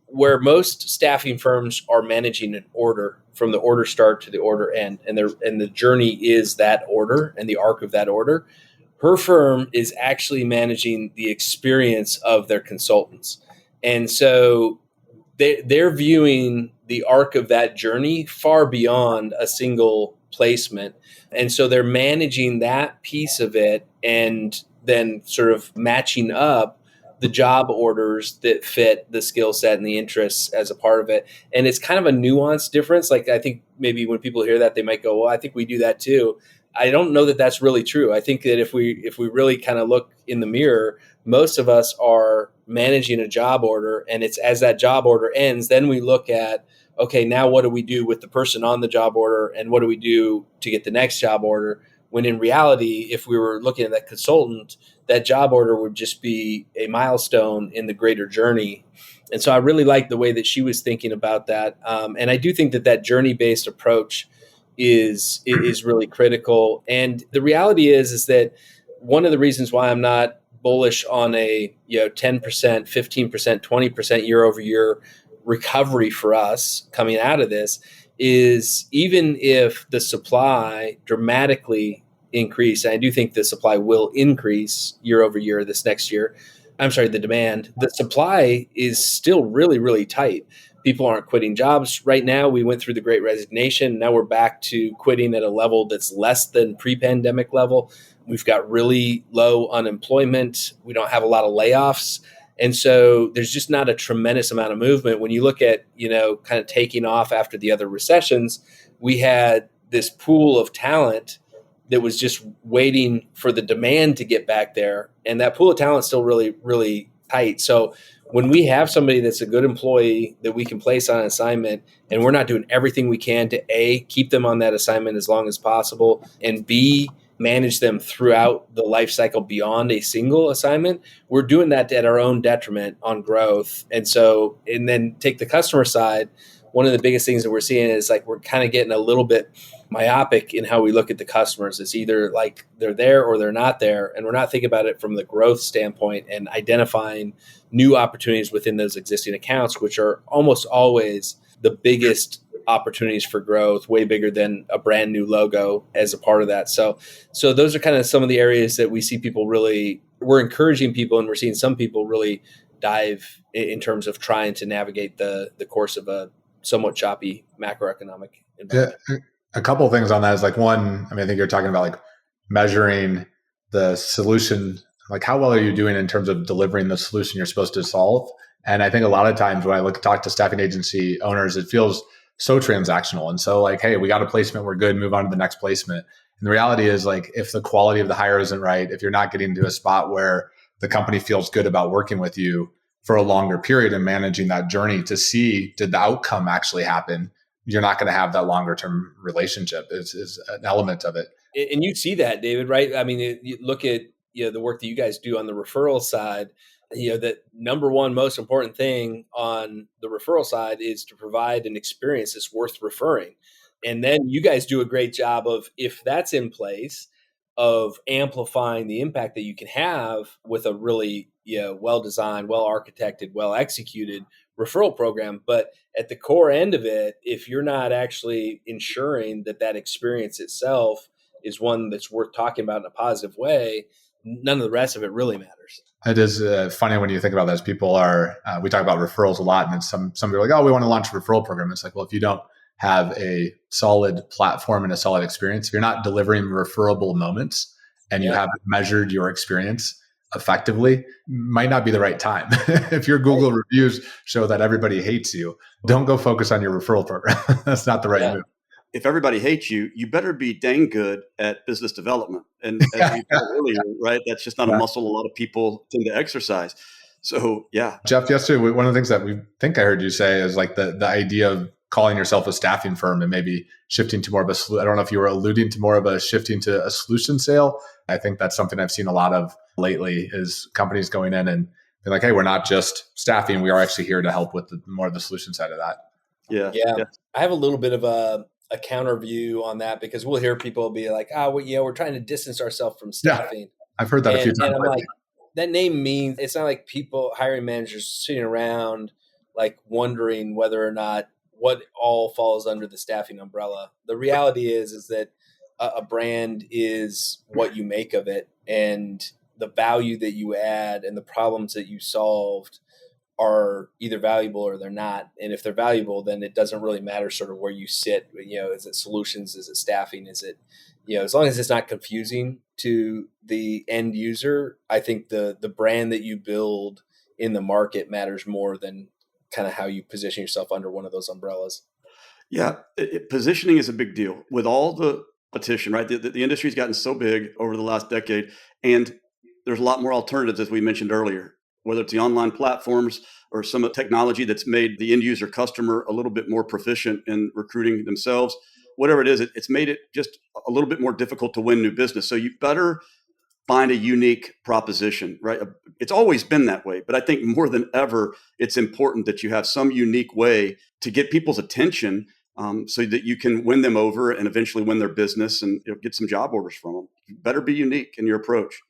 where most staffing firms are managing an order from the order start to the order end, and the journey is that order and the arc of that order. Her firm is actually managing the experience of their consultants. And so they're viewing the arc of that journey far beyond a single placement. And so they're managing that piece of it and then sort of matching up the job orders that fit the skill set and the interests as a part of it. And it's kind of a nuanced difference. Like I think maybe when people hear that, they might go, well, I think we do that too. I don't know that that's really true. I think that if we really kind of look in the mirror, most of us are managing a job order, and it's as that job order ends, then we look at, okay, now what do we do with the person on the job order, and what do we do to get the next job order? When in reality, if we were looking at that consultant, that job order would just be a milestone in the greater journey. And so I really like the way that she was thinking about that. And I do think that journey-based approach is really critical. And the reality is that one of the reasons why I'm not bullish on a 10%, 15%, 20% year over year recovery for us coming out of this is even if the supply dramatically increase, and I do think the supply will increase year over year this next year. I'm sorry, the demand, the supply is still really, really tight. People aren't quitting jobs right now. We went through the great resignation. Now we're back to quitting at a level that's less than pre-pandemic level. We've got really low unemployment. We don't have a lot of layoffs. And so there's just not a tremendous amount of movement. When you look at, kind of taking off after the other recessions, we had this pool of talent that was just waiting for the demand to get back there. And that pool of talent is still really, really tight. So when we have somebody that's a good employee that we can place on an assignment, and we're not doing everything we can to A, keep them on that assignment as long as possible, and B, manage them throughout the life cycle beyond a single assignment, we're doing that at our own detriment on growth. And then take the customer side, one of the biggest things that we're seeing is like we're kind of getting a little bit myopic in how we look at the customers. It's either like they're there or they're not there. And we're not thinking about it from the growth standpoint and identifying new opportunities within those existing accounts, which are almost always the biggest opportunities for growth, way bigger than a brand new logo as a part of that. So those are kind of some of the areas that we see people really, we're encouraging people, and we're seeing some people really dive in terms of trying to navigate the course of a somewhat choppy macroeconomic environment. Yeah, a couple of things on that is like one, I think you're talking about like measuring the solution, like how well are you doing in terms of delivering the solution you're supposed to solve? And I think a lot of times when I talk to staffing agency owners, it feels so transactional. And so like, hey, we got a placement, we're good, move on to the next placement. And the reality is like, if the quality of the hire isn't right, if you're not getting to a spot where the company feels good about working with you for a longer period and managing that journey to see, did the outcome actually happen? You're not going to have that longer term relationship is an element of it. And you see that, David, right? You look at, the work that you guys do on the referral side, that number one most important thing on the referral side is to provide an experience that's worth referring. And then you guys do a great job of, if that's in place, of amplifying the impact that you can have with a really well-designed, well-architected, well-executed referral program. But at the core end of it, if you're not actually ensuring that experience itself is one that's worth talking about in a positive way, none of the rest of it really matters. It is funny when you think about this. People are, we talk about referrals a lot, and some people are like, oh, we want to launch a referral program. It's like, well, if you don't have a solid platform and a solid experience, if you're not delivering referable moments and you haven't measured your experience effectively, might not be the right time. If your Google reviews show that everybody hates you, don't go focus on your referral program. That's not the right move. If everybody hates you, you better be dang good at business development. And as we said earlier, right, that's just not a muscle a lot of people tend to exercise. So, yeah. Jeff, yesterday, one of the things that we think I heard you say is like the idea of calling yourself a staffing firm and maybe shifting to more of a, I don't know if you were alluding to more of a shifting to a solution sale. I think that's something I've seen a lot of lately is companies going in and being like, hey, we're not just staffing. We are actually here to help with more of the solution side of that. Yeah. I have a little bit of a counter view on that, because we'll hear people be like, we're trying to distance ourselves from staffing. Yeah, I've heard that a few times. And I'm like, that name means it's not like people, hiring managers sitting around like wondering whether or not what all falls under the staffing umbrella. The reality is that a brand is what you make of it, and the value that you add and the problems that you solved are either valuable or they're not. And if they're valuable, then it doesn't really matter sort of where you sit. Is it solutions? Is it staffing? Is it, as long as it's not confusing to the end user, I think the brand that you build in the market matters more than kind of how you position yourself under one of those umbrellas. Yeah. Positioning is a big deal with all the competition, right? The industry's gotten so big over the last decade, and there's a lot more alternatives, as we mentioned earlier, whether it's the online platforms or some of the technology that's made the end user customer a little bit more proficient in recruiting themselves, whatever it is, it's made it just a little bit more difficult to win new business. So you better find a unique proposition, right? It's always been that way, but I think more than ever, it's important that you have some unique way to get people's attention so that you can win them over and eventually win their business and get some job orders from them. You better be unique in your approach.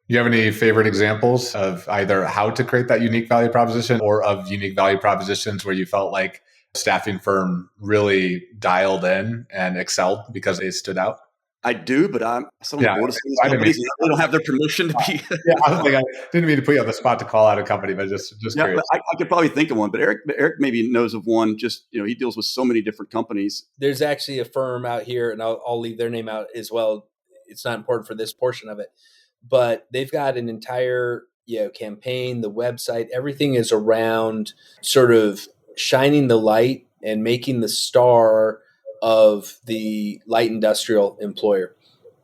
You have any favorite examples of either how to create that unique value proposition or of unique value propositions where you felt like a staffing firm really dialed in and excelled because they stood out? I do, but I'm still on the Yeah, board of some of these I didn't mean companies. They don't have their permission to be. yeah, I was like, I didn't mean to put you on the spot to call out a company, but just Yeah, curious. but I could probably think of one. But Eric maybe knows of one. Just he deals with so many different companies. There's actually a firm out here, and I'll leave their name out as well. It's not important for this portion of it, but they've got an entire campaign, the website, everything is around sort of shining the light and making the star of the light industrial employer.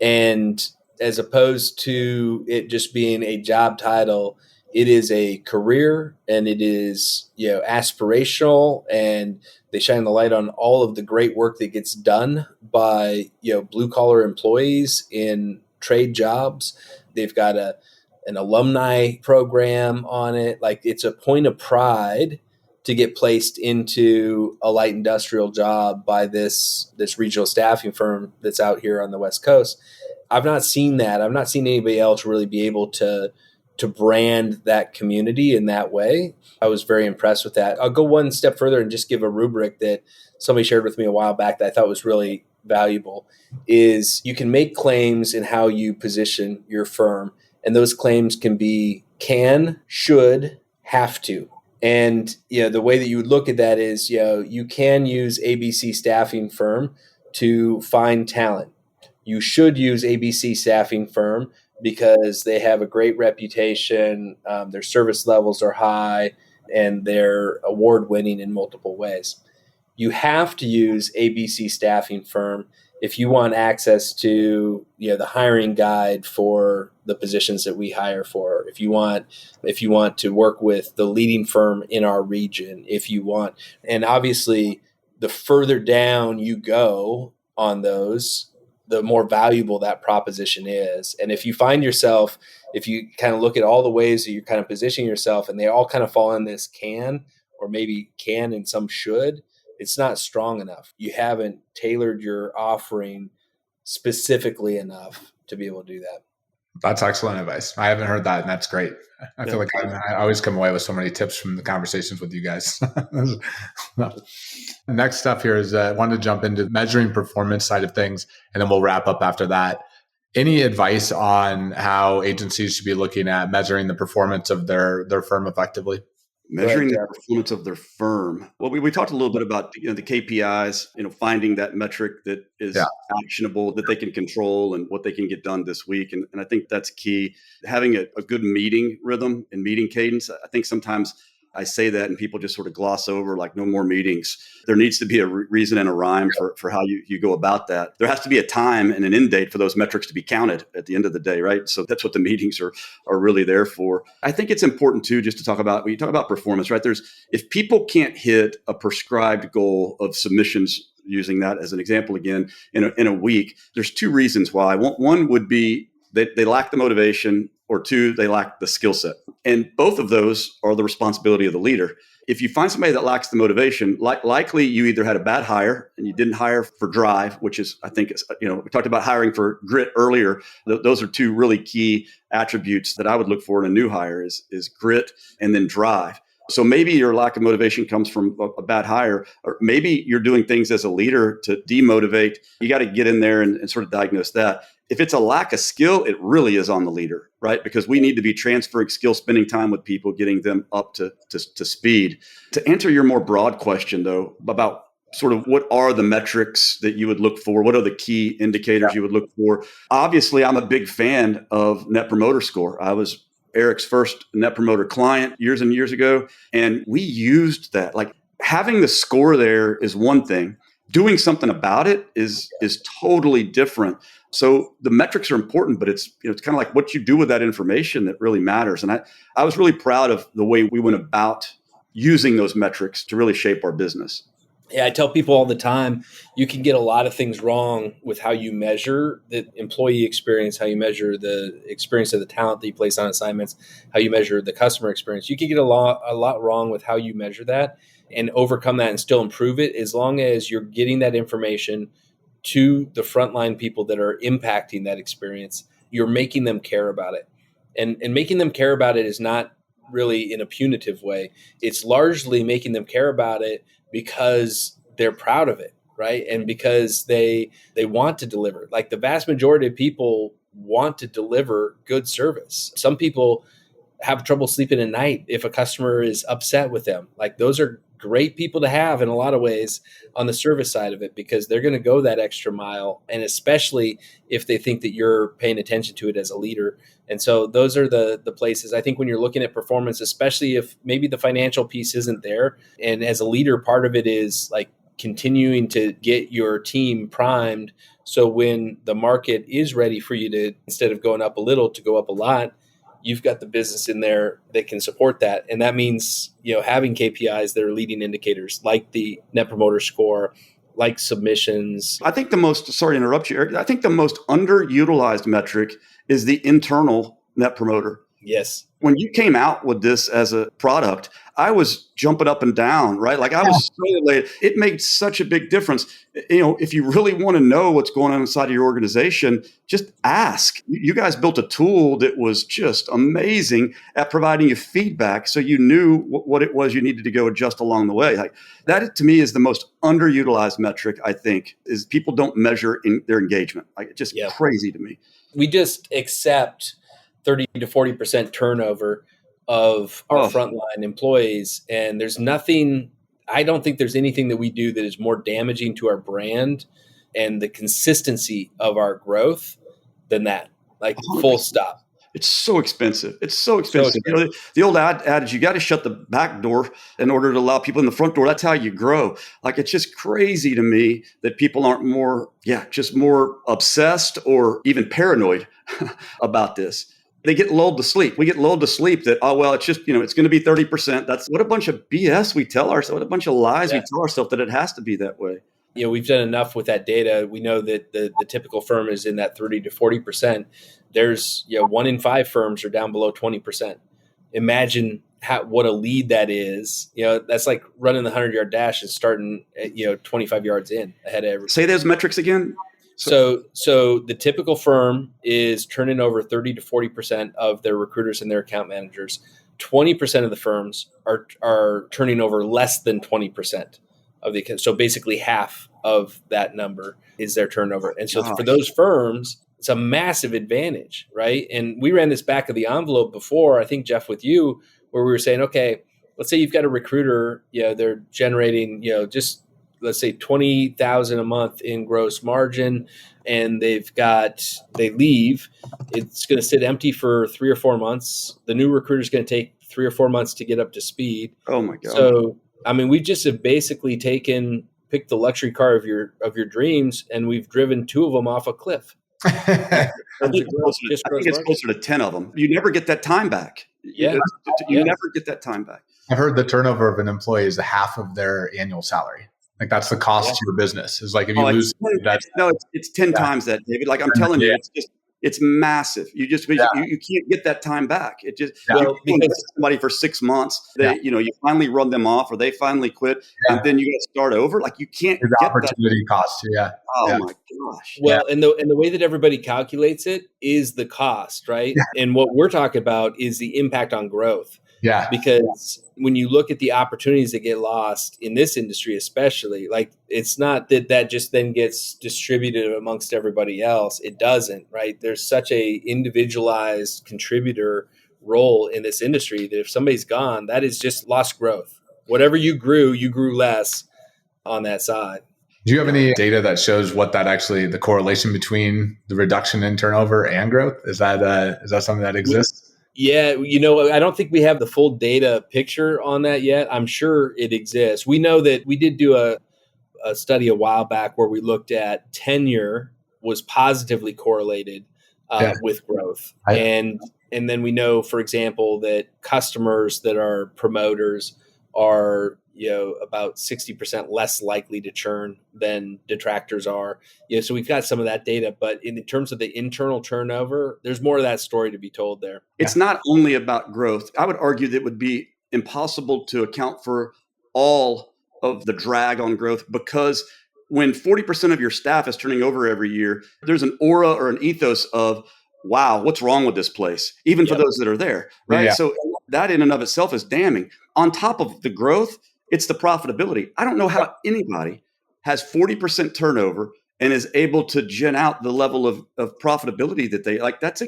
And as opposed to it just being a job title, it is a career, and it is aspirational, and they shine the light on all of the great work that gets done by blue collar employees in trade jobs. They've got an alumni program on it. Like, it's a point of pride to get placed into a light industrial job by this regional staffing firm that's out here on the West Coast. I've not seen that. I've not seen anybody else really be able to brand that community in that way. I was very impressed with that. I'll go one step further and just give a rubric that somebody shared with me a while back that I thought was really valuable. Is you can make claims in how you position your firm, and those claims can be can, should, have to. And the way that you would look at that is you can use ABC staffing firm to find talent. You should use ABC staffing firm because they have a great reputation, their service levels are high, and they're award-winning in multiple ways. You have to use ABC staffing firm if you want access to the hiring guide for the positions that we hire for. If you want to work with the leading firm in our region, and obviously the further down you go on those, the more valuable that proposition is. And if you find yourself, if you kind of look at all the ways that you're kind of positioning yourself and they all kind of fall in this can, or maybe can and some should, it's not strong enough. You haven't tailored your offering specifically enough to be able to do that. That's excellent advice. I haven't heard that, and that's great. I feel like I always come away with so many tips from the conversations with you guys. Next stuff here is I wanted to jump into measuring performance side of things, and then we'll wrap up after that. Any advice on how agencies should be looking at measuring the performance of their firm effectively? Measuring the performance of their firm. Well, we talked a little bit about the KPIs, finding that metric that is actionable, that they can control, and what they can get done this week. And I think that's key. Having a good meeting rhythm and meeting cadence. I think sometimes I say that and people just sort of gloss over, like, no more meetings. There needs to be a reason and a rhyme for how you go about that. There has to be a time and an end date for those metrics to be counted at the end of the day, right? So that's what the meetings are really there for. I think it's important too, just to talk about, when you talk about performance, right? If people can't hit a prescribed goal of submissions, using that as an example again, in a week, there's two reasons why. One would be they lack the motivation, or two, they lack the skill set. And both of those are the responsibility of the leader. If you find somebody that lacks the motivation, likely you either had a bad hire and you didn't hire for drive, which is, I think, we talked about hiring for grit earlier. Those are two really key attributes that I would look for in a new hire is grit and then drive. So maybe your lack of motivation comes from a bad hire, or maybe you're doing things as a leader to demotivate. You got to get in there and sort of diagnose that. If it's a lack of skill, it really is on the leader, right? Because we need to be transferring skill, spending time with people, getting them up to speed. To answer your more broad question, though, about sort of what are the metrics that you would look for? What are the key indicators you would look for? Obviously, I'm a big fan of Net Promoter Score. I was Eric's first Net Promoter client years and years ago, and we used that. Like, having the score there is one thing. Doing something about it is totally different. So the metrics are important, but it's kind of like what you do with that information that really matters. And I was really proud of the way we went about using those metrics to really shape our business. Yeah, I tell people all the time, you can get a lot of things wrong with how you measure the employee experience, how you measure the experience of the talent that you place on assignments, how you measure the customer experience. You can get a lot wrong with how you measure that and overcome that and still improve it, as long as you're getting that information to the frontline people that are impacting that experience. You're making them care about it. And making them care about it is not really in a punitive way. It's largely making them care about it because they're proud of it, right? And because they want to deliver. Like the vast majority of people want to deliver good service. Some people have trouble sleeping at night if a customer is upset with them. Like those are great people to have in a lot of ways on the service side of it, because they're going to go that extra mile. And especially if they think that you're paying attention to it as a leader. And so those are the places I think when you're looking at performance, especially if maybe the financial piece isn't there. And as a leader, part of it is like continuing to get your team primed. So when the market is ready for you to, instead of going up a little, to go up a lot, you've got the business in there that can support that. And that means, having KPIs that are leading indicators like the Net Promoter Score, like submissions. I think sorry to interrupt you, Eric, I think the most underutilized metric is the internal Net Promoter. Yes. When you came out with this as a product, I was jumping up and down, right? Like I was so elated. It made such a big difference. If you really want to know what's going on inside of your organization, just ask. You guys built a tool that was just amazing at providing you feedback, so you knew what it was you needed to go adjust along the way. Like that, to me, is the most underutilized metric. I think is people don't measure in their engagement. Like it's just crazy to me. We just accept 30 to 40% turnover of our frontline employees. And there's nothing, I don't think there's anything that we do that is more damaging to our brand and the consistency of our growth than that. Like 100%. Full stop. It's so expensive. It's so expensive. The old adage, you got to shut the back door in order to allow people in the front door. That's how you grow. Like, it's just crazy to me that people aren't more obsessed or even paranoid about this. They get lulled to sleep. We get lulled to sleep that, it's just, it's going to be 30%. That's what a bunch of BS we tell ourselves, what a bunch of lies we tell ourselves that it has to be that way. We've done enough with that data. We know that the typical firm is in that 30 to 40%. There's, 1 in 5 firms are down below 20%. Imagine what a lead that is. That's like running the 100-yard dash and starting, 25 yards in ahead of everyone. Say those metrics again. So the typical firm is turning over 30 to 40% of their recruiters and their account managers. 20% of the firms are turning over less than 20% of the account. So basically half of that number is their turnover. And so for those firms, it's a massive advantage, right? And we ran this back of the envelope before, I think, Jeff, with you, where we were saying, okay, let's say you've got a recruiter, they're generating, just let's say 20,000 a month in gross margin, and they leave. It's going to sit empty for 3 or 4 months. The new recruiter is going to take 3 or 4 months to get up to speed. Oh my God. So, we just have basically picked the luxury car of your dreams, and we've driven 2 of them off a cliff. I think it's closer to 10 of them. You never get that time back. You never get that time back. I've heard the turnover of an employee is half of their annual salary. Like that's the cost to your business. Is like if you lose that. No, it's 10 times that, David. Like I'm telling you, it's massive. You can't get that time back. It just because somebody for 6 months, you finally run them off or they finally quit, and then you got to start over. Like you can't get the opportunity cost. Oh my gosh. Well, and the way that everybody calculates it is the cost, right? And what we're talking about is the impact on growth. Yeah. Because when you look at the opportunities that get lost in this industry, especially, like it's not that just then gets distributed amongst everybody else. It doesn't, right? There's such a individualized contributor role in this industry that if somebody's gone, that is just lost growth. Whatever you grew less on that side. Do you have any data that shows what that actually, the correlation between the reduction in turnover and growth? Is that something that exists? Yeah, I don't think we have the full data picture on that yet. I'm sure it exists. We know that we did do a study a while back where we looked at tenure was positively correlated with growth. And then we know, for example, that customers that are promoters are about 60% less likely to churn than detractors are. So we've got some of that data, but in terms of the internal turnover, there's more of that story to be told there. It's not only about growth. I would argue that it would be impossible to account for all of the drag on growth, because when 40% of your staff is turning over every year, there's an aura or an ethos of wow, what's wrong with this place? Even for those that are there, right? Yeah. So that in and of itself is damning. On top of the growth, it's the profitability. I don't know how anybody has 40% turnover and is able to gen out the level of profitability that they like. That's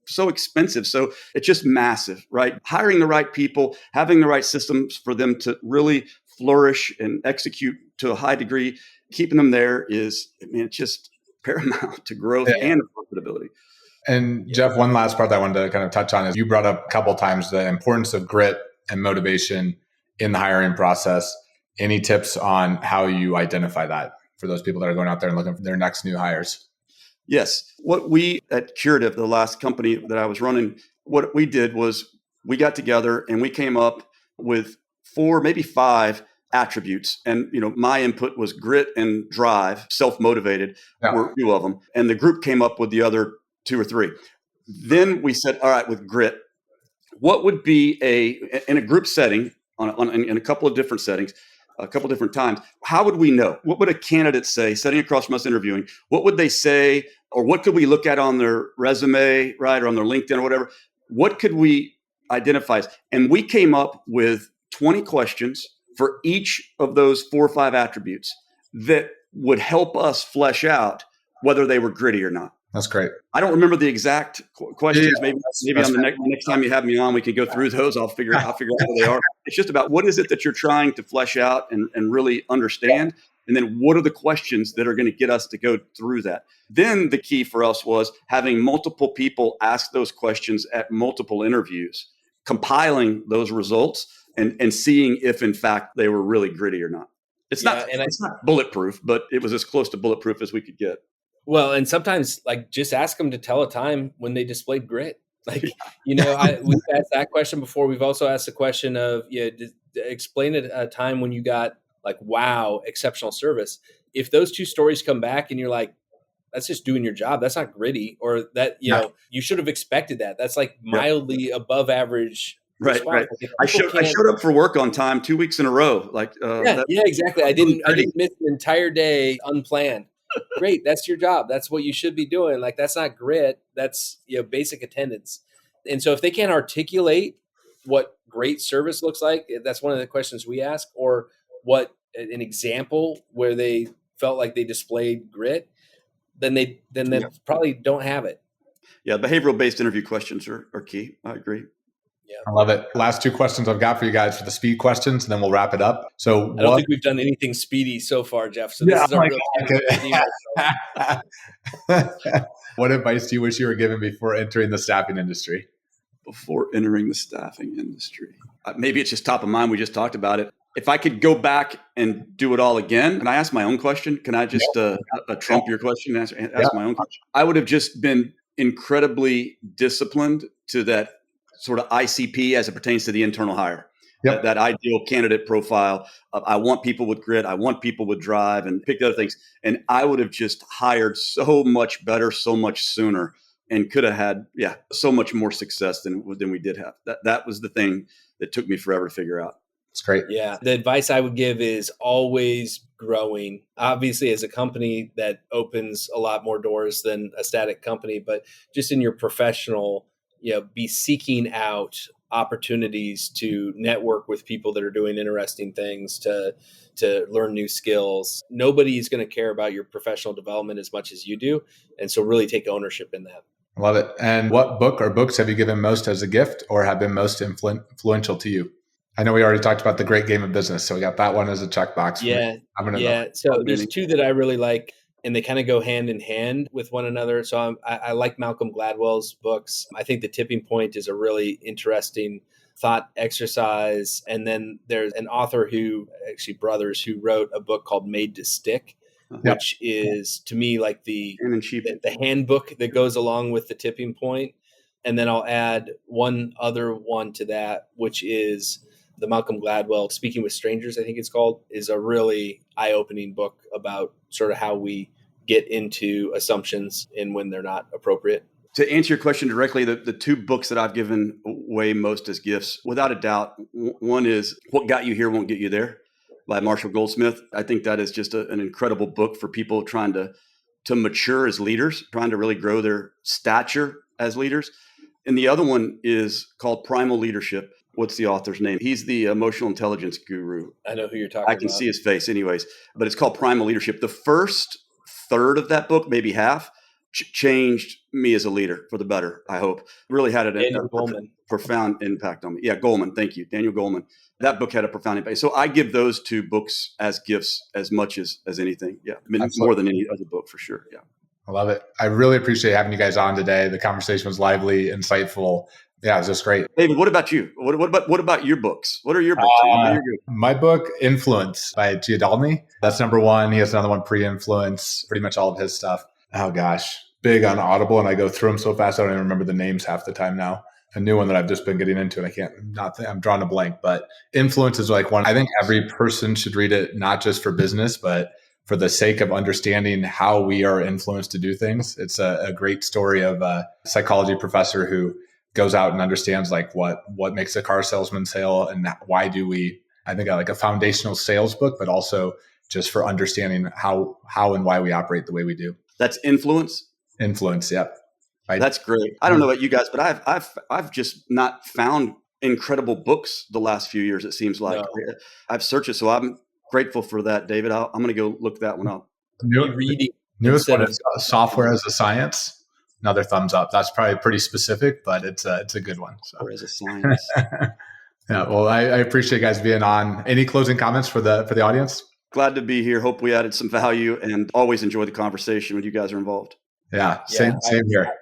so expensive. So it's just massive, right? Hiring the right people, having the right systems for them to really flourish and execute to a high degree, keeping them there is, I mean, it's just paramount to growth and profitability. And Jeff, one last part that I wanted to kind of touch on is you brought up a couple of times the importance of grit and motivation in the hiring process. Any tips on how you identify that for those people that are going out there and looking for their next new hires? Yes. What we at Curative, the last company that I was running, what we did was we got together and we came up with 4, maybe 5 attributes. And, my input was grit and drive, self-motivated were 2 of them. And the group came up with the other 2 or 3. Then we said, all right, with grit, what would be in a group setting in a couple of different settings, a couple different times, how would we know? What would a candidate say, sitting across from us interviewing? What would they say, or what could we look at on their resume, right, or on their LinkedIn or whatever? What could we identify? And we came up with 20 questions for each of those 4 or 5 attributes that would help us flesh out whether they were gritty or not. That's great. I don't remember the exact questions. Yeah, maybe on the next time you have me on, we can go through those. I'll figure out who they are. It's just about what is it that you're trying to flesh out and really understand. And then what are the questions that are going to get us to go through that? Then the key for us was having multiple people ask those questions at multiple interviews, compiling those results and seeing if in fact they were really gritty or not. It's not bulletproof, but it was as close to bulletproof as we could get. Well, and sometimes just ask them to tell a time when they displayed grit. We've asked that question before. We've also asked the question of, explain a time when you got wow, exceptional service. If those 2 stories come back and you're like, that's just doing your job, that's not gritty, or that, you should have expected that. That's mildly above average. Right. I showed up for work on time 2 weeks in a row. Exactly. I didn't miss an entire day unplanned. Great. That's your job. That's what you should be doing. That's not grit. That's, basic attendance. And so if they can't articulate what great service looks like, that's one of the questions we ask, or what an example where they felt like they displayed grit, then they probably don't have it. Yeah. Behavioral based interview questions are key. I agree. Yeah. I love it. Last 2 questions I've got for you guys for the speed questions, and then we'll wrap it up. So I don't think we've done anything speedy so far, Jeff. So this is our real. What advice do you wish you were given before entering the staffing industry? Before entering the staffing industry, maybe it's just top of mind. We just talked about it. If I could go back and do it all again, can I ask my own question? Can I just trump your question and ask my own question? I would have just been incredibly disciplined to that sort of ICP as it pertains to the internal hire. Yep. That ideal candidate profile of I want people with grit, I want people with drive, and pick other things. And I would have just hired so much better, so much sooner, and could have had so much more success than we did have. That was the thing that took me forever to figure out. That's great. Yeah. The advice I would give is always growing. Obviously, as a company that opens a lot more doors than a static company, but just in your professional, be seeking out opportunities to network with people that are doing interesting things, to learn new skills. Nobody's going to care about your professional development as much as you do. And so really take ownership in that. I love it. And what book or books have you given most as a gift or have been most influential to you? I know we already talked about The Great Game of Business, so we got that one as a checkbox. So there's 2 that I really like, and they kind of go hand in hand with one another. So I like Malcolm Gladwell's books. I think The Tipping Point is a really interesting thought exercise. And then there's an author brothers who wrote a book called Made to Stick, which is to me like the handbook that goes along with The Tipping Point. And then I'll add one other one to that, which is the Malcolm Gladwell Speaking with Strangers, I think it's called, is a really eye-opening book about sort of how we get into assumptions and when they're not appropriate. To answer your question directly, the 2 books that I've given away most as gifts, without a doubt, one is What Got You Here Won't Get You There by Marshall Goldsmith. I think that is just an incredible book for people trying to mature as leaders, trying to really grow their stature as leaders. And the other one is called Primal Leadership. What's the author's name? He's the emotional intelligence guru. I know who you're talking about. I can see his face anyways, but it's called Primal Leadership. The first third of that book, maybe half, changed me as a leader for the better, I hope. Really had a profound impact on me. Yeah, Goleman. Thank you. Daniel Goleman. That book had a profound impact. So I give those two books as gifts as much as anything. Yeah. More than any other book for sure. Yeah. I love it. I really appreciate having you guys on today. The conversation was lively, insightful. Yeah, it was just great. David, what about you? What about your books? What are your books? My book, Influence by Giordani. That's number one. He has another one, Pre-Influence, pretty much all of his stuff. Oh gosh, big on Audible. And I go through them so fast, I don't even remember the names half the time now. A new one that I've just been getting into, and I'm drawing a blank, but Influence is like one. I think every person should read it, not just for business, but for the sake of understanding how we are influenced to do things. It's a great story of a psychology professor who goes out and understands like what makes a car salesman sell and why do we, I think like a foundational sales book, but also just for understanding how and why we operate the way we do. That's Influence? Influence, yep. That's great. I don't know about you guys, but I've just not found incredible books the last few years, it seems like. No. I've searched it, so I'm grateful for that, David. I'm going to go look that one up. Newest one is Software as a Science. Another thumbs up. That's probably pretty specific, but it's a good one. Software as a Science. Yeah. Well, I appreciate you guys being on. Any closing comments for the audience? Glad to be here. Hope we added some value, and always enjoy the conversation when you guys are involved. Yeah. Same here.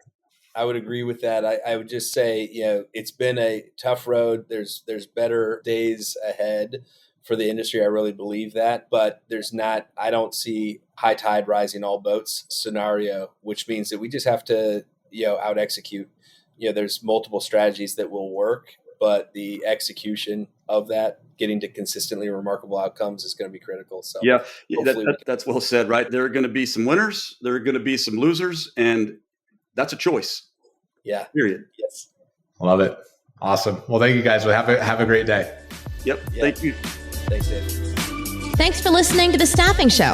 I would agree with that. I would just say, it's been a tough road. There's better days ahead for the industry. I really believe that, but I don't see high tide rising all boats scenario, which means that we just have to, out execute. There's multiple strategies that will work, but the execution of that, getting to consistently remarkable outcomes is going to be critical. So that's well said, right? There are going to be some winners, there are going to be some losers, and that's a choice. Yeah. Period. Yes. Love it. Awesome. Well, thank you guys. Well, have a great day. Yep. Thank you. Thanks, Dave. Thanks for listening to The Staffing Show.